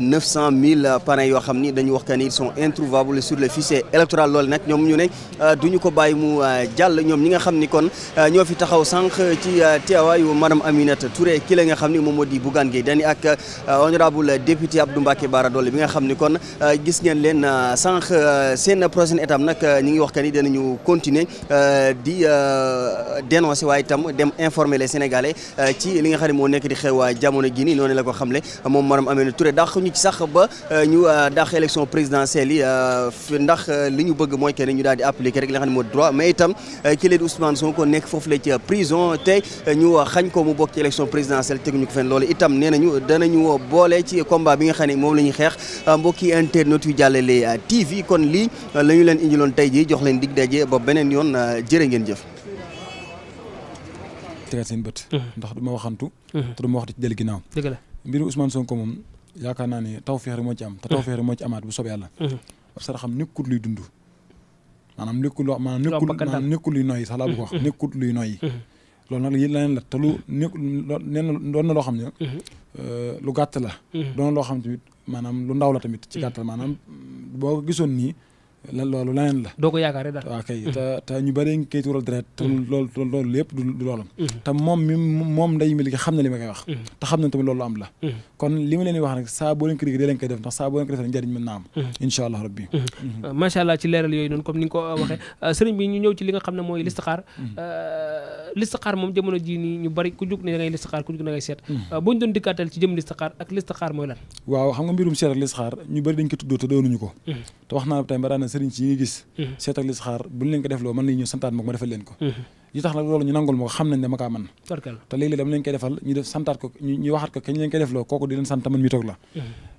900 000 parrains yoo xam ni dañu wax que ni ils sont introuvables sur le fichier électoral loolu nag ñoom ñu ne duñu ko bàyyi mu jàll ñoom ñi nga xam ni kon ñoo fi taxaw sànq ci teewaayu madame Aminata Touré ki la nga xam ni moom moo di Bougane Gueye Dany ak honorable député Abdou Mbacké Bara Dolly bi nga xam ni kon gis ngeen leen sànq seen prochaine étape nag ñi ngi wax que ni danañu continuer di dénoncer waaye itam dem informer les Sénégalais ci li nga xam ne moo nekk di xew jamono gi nii noonu la ko xamle moom madame Aminata Touré dàq ñu ci sax ba ñu dàq élection présidentielle yi ndax li ñu bëgg mooy que ni ñu daal di appliquer rek li nga xam ne moo droit mais itam ki leen Ousmane Sonko nekk foofu la ci prison te ñu xañ ko mu bokk ci élection présidentielle teguñu ko fenn loolu itam nee nañu danañu boole ci combat bi nga xam ne moom la ñuy xeex mbokki internet yu Jàllale TV kon lii la ñu leen indiloon tey jii jox leen dig daje ba beneen yoon jërë ngeen jëf. tegaat seen bët. ndax du ma waxantu. te du ma wax ci dellu ginnaaw. dëgg la mbiru Ousmane Sonko moom yaakaar naa ne tawfeex rek moo ci am. te tawfeex rek moo ci amaat bu soobee yàlla. ab sara xam nekkut luy dund. maanaam nekkul luy noyyi sax laa bëgg wax nekkul luy noyyi loolu nag yéen leneen la te lu doon na loo xam ne lu gàtt la doon loo xam tamit maanaam lu ndaw la tamit ci gàttal maanaam boo ko gisoon nii loolu leneen la doo ko yaakaaree daal waaw kay te ñu bëri ngi koy tuural deret te loolu lépp du loolam te moom nday mi li xam na li ma koy wax te xam na tamit loolu am la kon li ma leen di wax nag saa boo leen ko dégg dee leen koy def ndax saa boo leen ko defee njëriñ mën naa am incha allah rabbi macha allah ci leeral yooyu noonu comme ni nga ko waxee sëriñ bi ñu ñëw ci li nga xam ne mooy listixaar listixaar moom jamono ji nii ñu bari ku jug ne da ngay listixaar ku jug da ngay seet boo ñu doon dikkaatal ci jëm listixaar ak listixaar mooy lan waaw xam nga mbirum seet ak listixaar ñu bari dañ ko tuddoo te doonuñu ko te wax naa tey ba daana sëriñ si yi ngi gis seet ak listixaar bu ñu leen ko defloo mën nañu ñëw santaat ma ko ma defal leen ko yi tax nag loolu ñu nangul ma ko xam nañ dama kaa mën te léeg-léeg dama leen koy defal ñu def santaat ko ñu waxaat ko kañ leen koy defloo kooku di leen sant man mi toog la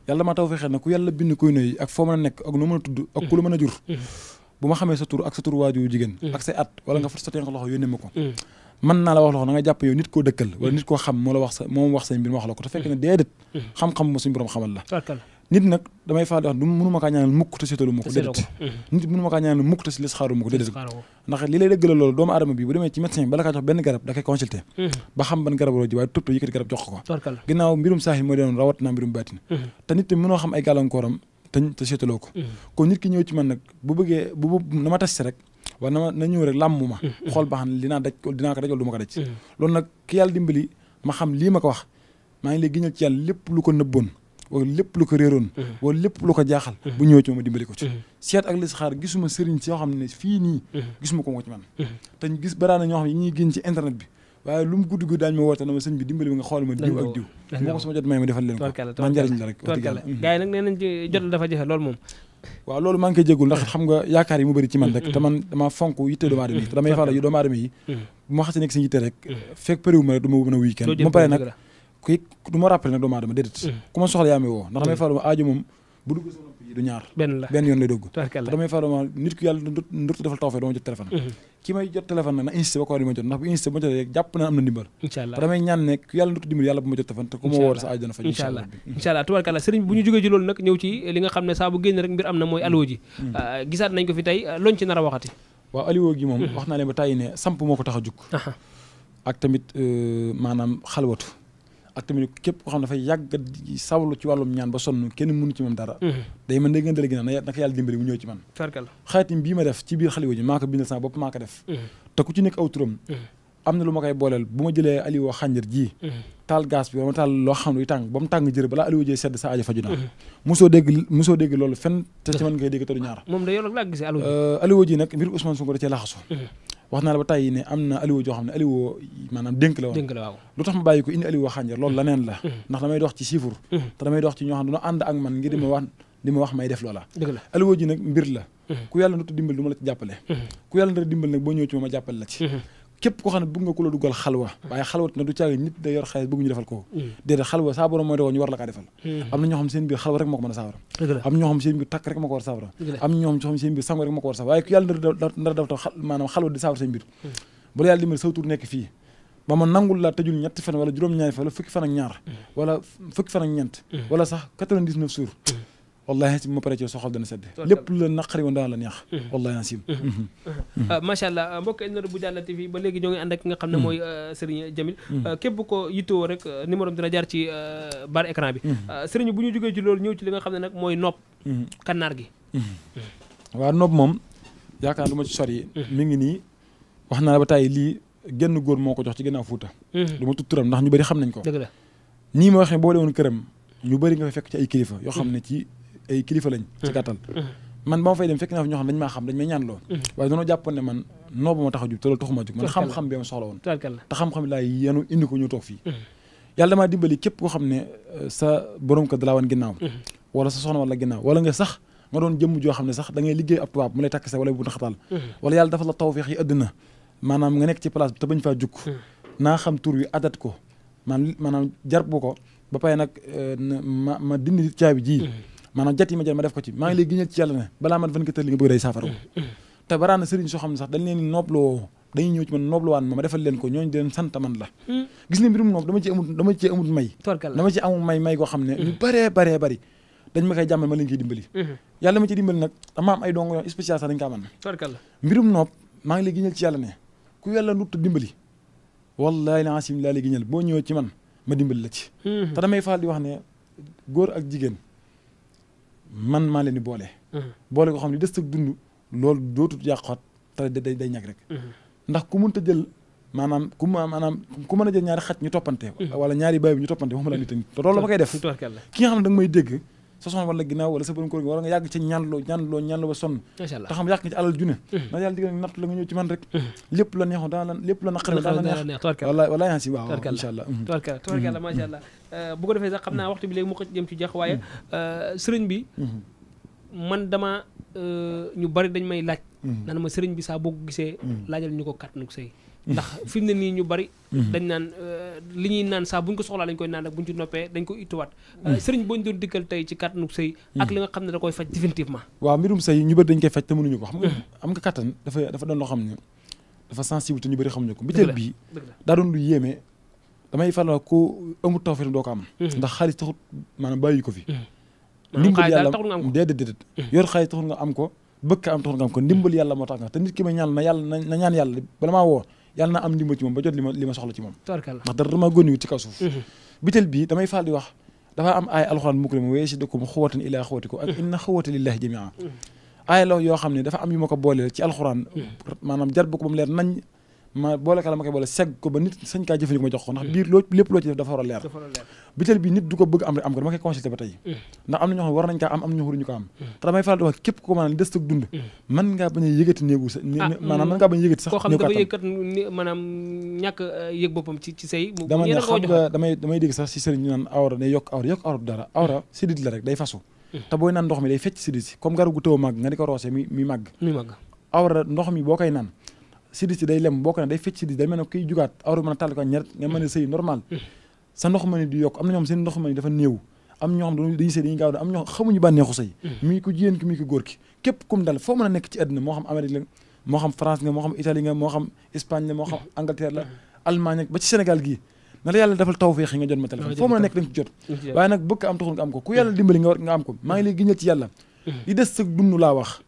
yàlla ma taw fexee na ku yàlla bind kuy noy ak foo mën a nekk ak noo mën a tudd ak ku la mën a jur bu ma xamee sa tur ak sa tur waaju jigéen ak say at wala nga fat sa tenk loxo yónnee ma ko mën naa la wax loxo na nga jàpp yow nit koo dëkkal wala nit koo xam moo la wax sa moom wax say mbir ma wax la ko te fekk ne déedéet xam-xam ma suñu borom xamal la nit nag damay faal di wax du mënuma kaa ñaanal mukk te seetalu ma ko déedéet nit mënuma kaa ñaanal mukk te si listixaaru ma ko déedéet ndax li lay dëgg la loolu doomu aadama bi bu demee ci médecin bala kaa jox benn garab da koy consulter ba xam ban garab ji waaye topto yëkkati garab jox ko ginnaaw mbirum saaxi mooy doon rawat naa mbirum baatin te nit mënoo xam ay gàllankooram te seetaloo ko kon nit ki ñëw ci man nag bu bëggee bu na ma tas si rek wala na ñëw rek làmm ma xool ba xam ne dinaa ko daj wala du ma ko daj loolu nag ki yàlla dimbali ma xam lii ma ko wax maa ngi lay giñal ci yàlla lépp lu ko nëbboon wala lépp lu ko réeroon wala lépp lu ko jaaxal bu ñëwee ci ma dimbali ko ci seet ak listixaar gisuma sëriñ si yoo xam ne fii nii gisuma ko ci man te gis baraana ñoo xam ne ñuy génn ci internet bi waaye lu mu guddi guddi daañu ma woote na ma sëñ bi dimbali bi nga xool ma diw ak diw moo ko sama jot may ma defal leen ko man njëriñ la rek wax dëgg yàlla gars yi nag nee nañ ci jot dafa jafe loolu moom waaw loolu maa ngi koy jéggul ndax xam nga yaakaar yi mu bëri ci man rek te man dama fonk yitte doomu aadama yi te damay faral yu doomu aadama yi bu ma xasee nekk seen yitte rek fekk përiwu ma rek du ma mën a wuy kenn ma pare nag ku du ma rappelé nag doomu aadama déedéet ku ma soxla yaa may woo ndax damay faral ma aajo moom bu dugg sama nopp yi du ñaar benn yoon lay dugg te damay faral ma nit ku yàlla ndurtu defal tawfeex doo ma jot téléphone ki may jot téléphone nag na insisté ba ko di ma jot ndax bu insisté ba ma jot rek jàpp na am na ndimbal te damay ñaan ne ku yàlla ndurtu dimbal yàlla bu ma jot téléphone te ku ma woo sa aajo dana faj incha allah tubarkalla sëriñ bu ñu jógee ci loolu nag ñëw ci li nga xam ne saa bu génn rek mbir am na mooy allo ji gisaat nañ ko fi tey loñ ci nar a waxati waaw allo gi moom wax naa leen ba tàyyi ne samp moo ko tax a jug ak tamit maanaam xalwatu ak tamit képp koo xam ne dafay yàgg sawlu ci wàllum ñaan ba sonn kenn mënu ci moom dara day mën day gën dale ginnaaw naka yàlla dimbali mu ñëw ci man xaatim bii ma def ci biir xaliwa ji maa ko bindal sama bopp maa ko def te ku ci nekk aw turam am na lu ma koy booleel bu ma jëlee aliwa xànjar ji taal gaz bi wala ma taal loo xam ne tàng ba mu tàng jër balaa aliwa ji sedd sa aajo faju naa mosoo dégg loolu fenn te ci man ngay dégg te du ñaar moom da yow laa gisee aliwa ji nag mbir Ousmane Sonko da cee laxasu wax naa la ba tàyyi ne am na aliwo joo xam ne aliwo maanaam dénk la woon lu tax ma bàyyi ko indi aliwo xànjar loolu la neen la ndax damay dox ci chiffre te damay dox ci ñoo xam ne dañoo ànd ak man ngir di ma wax may def loola aliwo ji nag mbir la ku yàlla ndutu dimbal du ma la ci jàppale ku yàlla ndara dimbal nag boo ñëw ci ma jàppale la ci képp koo xam ne bëgg nga ku la dugal xalwa waaye xalwat na du caagi nit da yor xaalis bëgg ñu defal ko déedéet xalwa saa borom mooy doon ñu war la kaa defal am na ñoo xam seen biir xalwa rek moo ko mën a saafara am ñoo xam seen biir takk rek moo ko war a saafara am ñoo xam seen biir sango rek moo ko war a saafara waaye ku yàlla ndara def tax maanaam xalwa di saafara seen biir bu la yàlla dimbali saw tur nekk fii ba ma nangul la tëjul ñetti fan wala juróom-ñaari fan wala fukki fan ak ñaar wala fukki fan ak ñeent wala sax 99 jours wallahi si ma pare ci soxal dana sedd lépp la naqari woon dana la neex wallahi nasim macha allah mbokk internet bu Diallo TV ba léegi ñoo ngi ànd ak nga xam ne mooy Serigne Jamil képp ko yittewoo rek numéro dina jaar ci barre écran bi Serigne bu ñu jógee ci loolu ñëw ci li nga xam ne nag mooy nopp kannaar gi waaw nopp moom yaakaar lu ma ci sori mi ngi nii wax naa la ba tàyyi lii genn góor moo ko jox ci ginnaaw Fuuta du ma tudd turam ndax ñu bëri xam nañ ko dëgg la nii ma waxee boo demoon këram ñu bëri nga fa fekk ci ay kilifa yoo xam ne ci ay kilifa lañ ci gàttal man ba ma fay dem fekk naa fa ñoo xam dañ maa xam dañ may ñaan loo waaye dañoo jàppoon ne man noobu ma tax a jug te loolu taxuma jug man xam-xam bi ma soxla woon te xam-xam laay yenu indi ko ñu toog fii yàlla damaa dimbali képp koo xam ne sa borom ko dalaa wan ginnaaw wala sa soxna wala ginnaaw wala nga sax nga doon jëmm joo xam ne sax da ngay liggéey ab tubaab mu lay takk sa wala bu naxatal wala yàlla dafa la tawfeex yi àddina maanaam nga nekk ci place bi te bañ faa jug naa xam tur wi adat ko maanaam jar bu ko ba pare nag ma dindi caabi ji maanaam jat yi ma jël ma def ko ci maa ngi lay giñal ci yàlla ne balaa man 24 heures li nga bëgg day saafara te baraana sëriñ soo xam ne sax dañ leen noobloo dañuy ñëw ci man noobluwaan ma defal leen ko ñooñu di leen sant man la gis nga mbirum noob dama ci amut may dama ci amul may koo xam ne ñu bëree bëri dañ ma koy jàmmal ma leen koy dimbali yàlla ma ci dimbali nag dama am ay dongo yoon spécial sax dañ kaa man mbirum noob maa ngi lay giñal ci yàlla ne ku yàlla nut dimbali wallahi la asim laa lay giñal boo ñëwee ci man ma dimbali la ci te damay faal di wax ne góor ak jigéen man maa leen di boole ko xam ne des ak dund loolu dootut yàqoot te day ñag rek ndax ku mënta jël maanaam ku mën a jël ñaari xaj ñu toppante wala ñaari baay bi ñu toppante waxuma la nit te loolu la ma koy def ki nga xam ne da nga may dégg sa soxna wala ginnaaw wala sa borom kër gi wala nga yàgg ca ñaanloo ba sonn te xam yàq nga ci alal june na yàlla digal natt la nga ñëw ci man rek lépp la neexoon daan la lépp la naqari daan la neex wala yaa si waaw incha allah tubarkalla macha allah bu ko defee sax xam naa waxtu bi léegi mu ko jëm ci jax waaye sëriñ bi man dama ñu bari dañ may laaj naan ma sëriñ bi saa boo ko gisee laajal ñu ko kàttanu sëy ndax fi mu ne nii ñu bari dañ naan li ñuy naan saa buñ ko soxlaa lañ koy naan ak buñ ci noppee dañ ko ittuwaat sëriñ boo ñu doon dikkal tey ci kàttanu sëy ak li nga xam ne da koy faj définitivement. waaw mbirum sëy ñu bëri dañ koy faj te mënuñu ko xam nga kàttan dafa doon loo xam ne dafa sensible te ñu bëri xamuñu ko biteel bii daa doon lu yéeme damay faral ko amul tawfeex doo ko am ndax xaalis taxut maanaam bàyyi ko fi ndimbal yàlla déedéet yor xaalis taxul nga am ko bëgg am taxul nga am ko ndimbal yàlla moo tax nga te nit ki ma ñaan na ñaan yàlla bala maa woo yàlla na am ndimbal ci moom ba jot li ma soxla ci moom ndax dara dama gónni ci kaw suuf bitel bii damay faral di wax dafa am ay alxuraan mu ko dem wayasidukum xuwatan ilaa xuwatikum ak inna xuwata lillahi jamia ay la yoo xam ne dafa am yu ma ko boole ci alxuraan maanaam jar bu ko ba mu leer nañ ma boole kala ma koy boole segg ko ba nit sañ kaa jëfandikoo ma jox ko ndax biir lépp loo ci def dafa war a leer bitel bi nit du ko bëgg am rek am ko dama koy consulté ba tey ndax am na ñoo xam ne war nañ kaa am na ñoo xam ne ñu ko am te damay faral di wax képp ko maanaam des ak dund mën ngaa bañ a yëgati néegu sa maanaam mën ngaa bañ a yëgati sax koo xam ne dafa yëkkat maanaam ñàkk yëg boppam ci sëy dama ne xam nga damay dégg sax si sëriñ ñu naan awra day yokk awra du dara awra sidit la rek day fasu te booy naan ndox mi day fecc sidit si comme garab gu tëw a màgg nga di ko roosee mi màgg awra ndox mi boo koy naan sidit si day lem boo ko ne day fecc sidit day mel ne kuy jugaat awra mën a tàll ko ñer nga mën a sëy normal sa ndox ma ni di yokk am na ñoo xam seen ndox ma ni dafa néew am ñoo xam dañuy sëy dañuy gaaw am ñoo xamuñu bànneexu sëy mii ko jigéen ki mii ko góor ki képp kum dal foo mën a nekk ci àddina moo xam Amérique la moo xam France nga moo xam Italie nga moo xam Espagne la moo xam Angleterre la Allemagne ba ci Sénégal gii na la yàlla defal tawfeex yi nga jot ma téléphone foo mën a nekk da nga ci jot waaye nag bëgg am taxul nga am ko ku yàlla dimbali nga am ko maa ngi lay giñal ci yàlla li des sa dund laa wax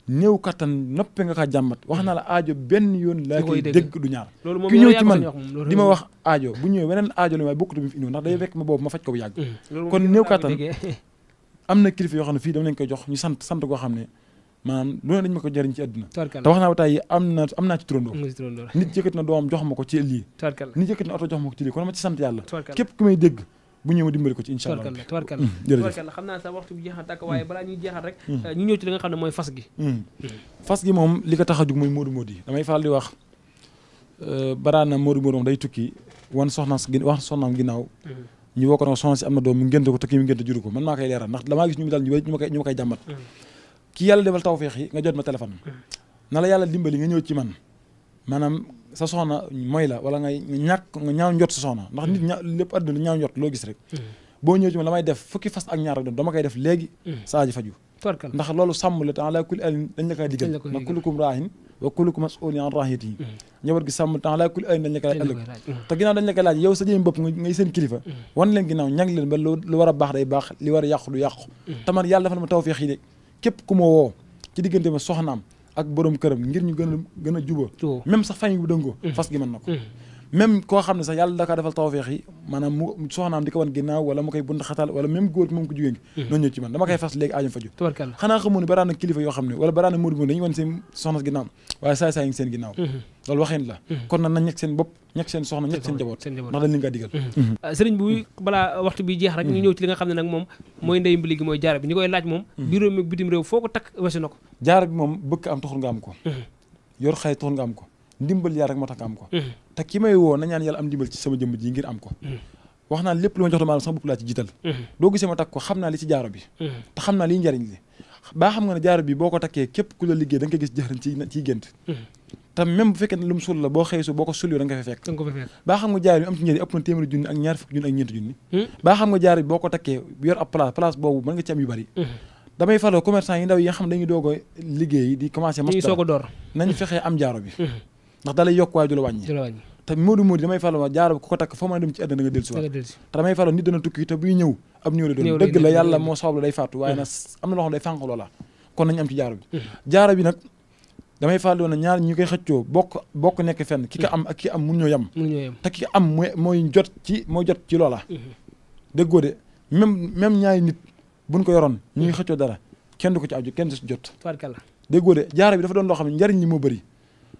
néew kattan noppe nga kaa jàmbat wax naa la aajo benn yoon laa koy dégg du ñaar ki ñëw ci man di ma wax aajo bu ñëwee weneen aajo la waaye bokkut bi fi ñëw ndax day fekk ma boobu ma faj ko bu yàgg kon néew kattan am na kilifa yoo xam ne fii dama lañ koy jox ñu sant koo xam ne maanaam loolu dañ ma ko jëriñ ci àdduna te wax naa ba tey am naa ci turandoo nit yëkkat na doomam jox ma ko ci lii nit yëkkat na oto jox ma ko ci lii kon ma ci sant yàlla képp ku may dégg bu ñëw dimbali ko ci incha allah tubarkalla xam naa sa waxtu bi jeexal tàkk waaye balaa ñuy jeexal rek ñu ñëw ci li nga xam ne mooy fas gi fas gi moom li ko tax a jug mooy moodu moodu yi damay faral di wax baraana moodu moodu moom day tukki wan soxnaam ginnaaw ñu woo ko nag soxna si am na doom mu ngénte ko te kii mu ngénte juru ko man maa koy leeral ndax damaa gis ñu daal ñu ma koy jàmbat ki yàlla defal tawfeex yi nga jot ma téléphone na la yàlla dimbali nga ñëw ci man maanaam sa soxna mooy la wala nga ñaaw njot sa soxna ndax nit lépp àdduna ñaaw njot loo gis rek boo ñëw ci man la may def fukki fas ak ñaar rek doon dama koy def léegi saa ji faju ndax loolu sàmm la temps la kulli alin dañ la koy diggal ndax kullukum raahin wa kullukum mas'ulun an raahiyatihi njaboot gi sàmm temps la kulli alin dañ la koy ëllëg te ginnaaw dañ la koy laaj yow sa jëmm bopp ngay seen kilifa wan leen ginnaaw ñag leen ba lu war a baax day baax li war a yàqu du yàqu te man yàlla dafa ma tawfeex yi de képp ku ma woo ci diggante ma soxnaam ak borom këram ngir ñu gën a juba même sax famille bu dëngoo fas gi mën na ko même koo xam ne sax yàlla da kaa defal tawfeex yi maanaam mu soxnaam di ko wan ginnaaw wala mu koy bund xatal wala même góor gi moom ko jigéen gi noonu ñëw ci man dama koy fas léegi aajam faju xanaa xamoo ne baraan na kilifa yoo xam ne wala baraan na móodu dañuy wan seen soxna ginnaaw waaye saay ngi seen ginnaaw loolu waxeen la kon nag nañ ñekk seen bopp ñekk seen soxna ñekk seen jaboot ndax dañ leen kaa digal sëriñ bi balaa waxtu bi jeex rek ñu ñëw ci li nga xam ne nag moom mooy ndey mbili gi mooy jaara bi ñu koy laaj moom biir réew mi bitim réew foo ko takk weesu na ko jaara bi moom bëgg am taxul nga am ko yor xay taxul nga am ko ndimbal yaa rek moo tax nga am ko te ki may woo na ñaan yàlla am ndimbal ci sama jëmm ji ngir am ko wax naa lépp lu ma jox la maanaam sama bopp laa ci jiital doo gisee ma takk ko xam naa li ci jaaro bi te xam naa liy njariñ li baa xam nga ne jaaro bi boo ko takkee képp ku la liggéey da nga koy gis jëxëran ciy gént te même bu fekkee ne lu mu sul la boo xëy su boo ko sulli da nga fa fekk baa xam nga jaaro bi am ci njëriñ ëpp na téeméeri junni ak ñaar fukki junni ak ñeenti junni baa xam nga jaaro bi boo ko takkee yor ab place boobu mën nga ci am yu bari damay faloo commerçant yi ndaw yi nga xam dañuy doog a liggéey di commencé nañ fexee am jaaro bi ndax da lay yokk waaye du la wàññi te moodu damay faloo jaaro bi ku ko takk foo mën a dem ci àddina da nga dellu si waat te damay faloo nit dana tukki te buy ñëw ab ñëw la doon dëgg la yàlla moo sabab la day faatu waaye nag am na loo xam day fànq loola kon nañ am ci jaaro bi jaaro bi nag damay faloo na ñaar ñu koy xëccoo bokk nekk fenn ki ko am ak ki am mun ñoo yem te ki am mooy jot ci loola déggoo de même ñaari nit buñ ko yoroon ñu ngi xëccoo dara kenn du ko ci aju kenn du ci jot déggoo de jaaro bi dafa doon loo xam ne njariñ li moo bëri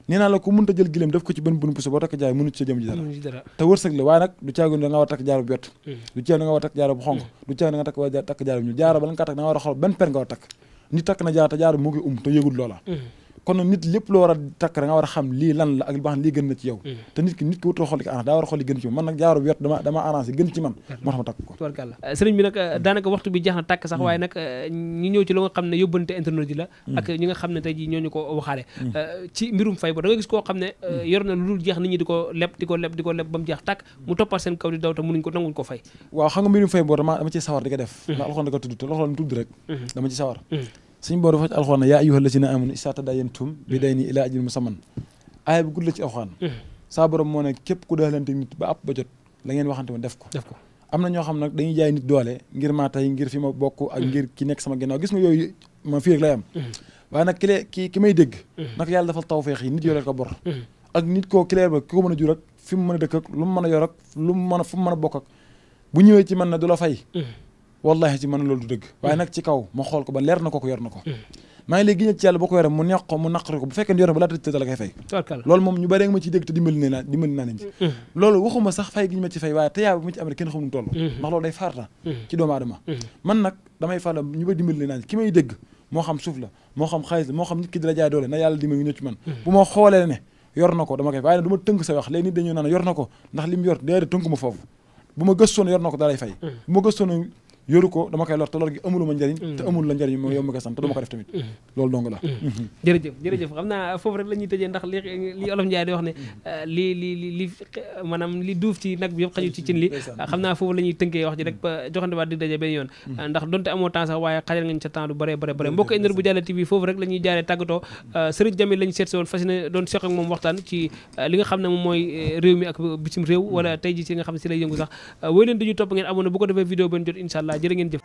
nee naa la ko mënta jël gileem def ko ci benn bunu puso boo takk jaaro mënu ci sa jëm ji dara te wërsëg la waaye nag du caagoon da nga war a takk jaaro bu yott du caagoon da nga war a takk jaaro bu xonq du caagoon da nga takk jaaro bu ñu jaaro bala nga kaa takk da nga war a xool benn per nga war a takk nit takk na jaaro te jaaro moo koy te yëgul loola kon nag nit lépp loo war a takk da nga war a xam lii lan la ak baax lii gën na ci yow te nit ki wutoo xool li ko arrangé daa war a xool li gën ci man nag jaaro bi wet dama arrangé gën ci man moo tax ma takk ko tubarkàlla sëriñ bi nag daanaka waxtu bi jeex na tàkk sax waaye nag ñu ñëw ci lu nga xam ne yóbbante internet yi la ak ñi nga xam ne tey jii ñooñu ko waxaale ci mbirum fay bo da nga gis koo xam ne yor na lu dul jeex nit ñi di ko leb ba mu jeex tàkk mu toppat seen kaw di daw te mënuñ ko nanguñ ko fay waaw xam nga mbirum fay bo dama ci sawar di ko def ndax alxuraan da ko tudd te alxuraan tudd rek dama ci sawar suñu boo dafa ci alxuraan yaa ayyuhal lazina amanu izaa tadaayantum bi daynin ilaa ajalin musamman aaya bi gudd la ci alxuraan saa borom moo ne képp ku daalante nit ba àpp ba jot la ngeen waxante woon def ko am na ñoo xam nag dañuy jaay nit doole ngir maa tey ngir fi ma bokk ak ngir ki nekk sama ginnaaw gis nga yooyu ma fii rek lay am waaye nag ki may dégg nag yàlla dafal tawfeex yi nit yoreel ko bor ak nit koo kileer ba ki ko mën a jur ak fi mu mën a dëkk ak lu mu mën a yor ak lu mu mën a fu mu mën a bokk ak bu ñëwee ci man na du la fay wallahi ci man loolu du dëgg waaye nag ci kaw ma xool ko ba leer na ko yor na ko maa ngi léegi gis ci yàlla boo ko yoree mu neex ko mu naqari ko bu fekkee ne yor na ba laata tëdd la koy fay loolu moom ñu bari nga ma ciy dégg te dimbali naa leen ci loolu waxuma sax fay gi ñu ma ci fay waaye te yaa bu ma ci am rek kenn xamul toll ndax loolu day farata ci doomu aadama man nag damay fàlla ñu bari dimbali naa ci ki may dégg moo xam suuf la moo xam xaalis la moo xam nit ki di la jaay doole na yàlla dimbali nga ñëw ci man bu ma xoolee ne yor na ko dama koy waaye nag du ma tënk sa wax léegi nit dañoo naan yor na ko ndax li mu yor déedéet tënk ma foofu bu ma gëstoon yor na ko da lay fay bu ma gëstoon yoru ko dama koy lor te lor gi amulu ma njëriñ te amul la njëriñ yow ma koy sant te dama ko def tamit loolu dong la jërëjëf xam naa foofu rek la ñuy tëjee ndax li Olof Njaay di wax ne li maanaam li duuf ci nag bi yëpp xajul ci cin li xam naa foofu la ñuy tënkee wax ji rek ba joxante waat di daje benn yoon ndax donte amoo temps sax waaye xajal ngañ sa temps du bare mbokk internet bu Diallo TV foofu rek la ñuy jaaree tàggatoo Serigne Jamil lañu seet si woon fas yéene doon seq ak moom waxtaan ci li nga xam ne moom mooy réew mi ak bitim réew wala tey ji ci nga xam ne si lay yëngu sax wooyu leen dañuy topp ngeen abonné bu ko defee vidéo ben jot incha allah jërë ngeen jëf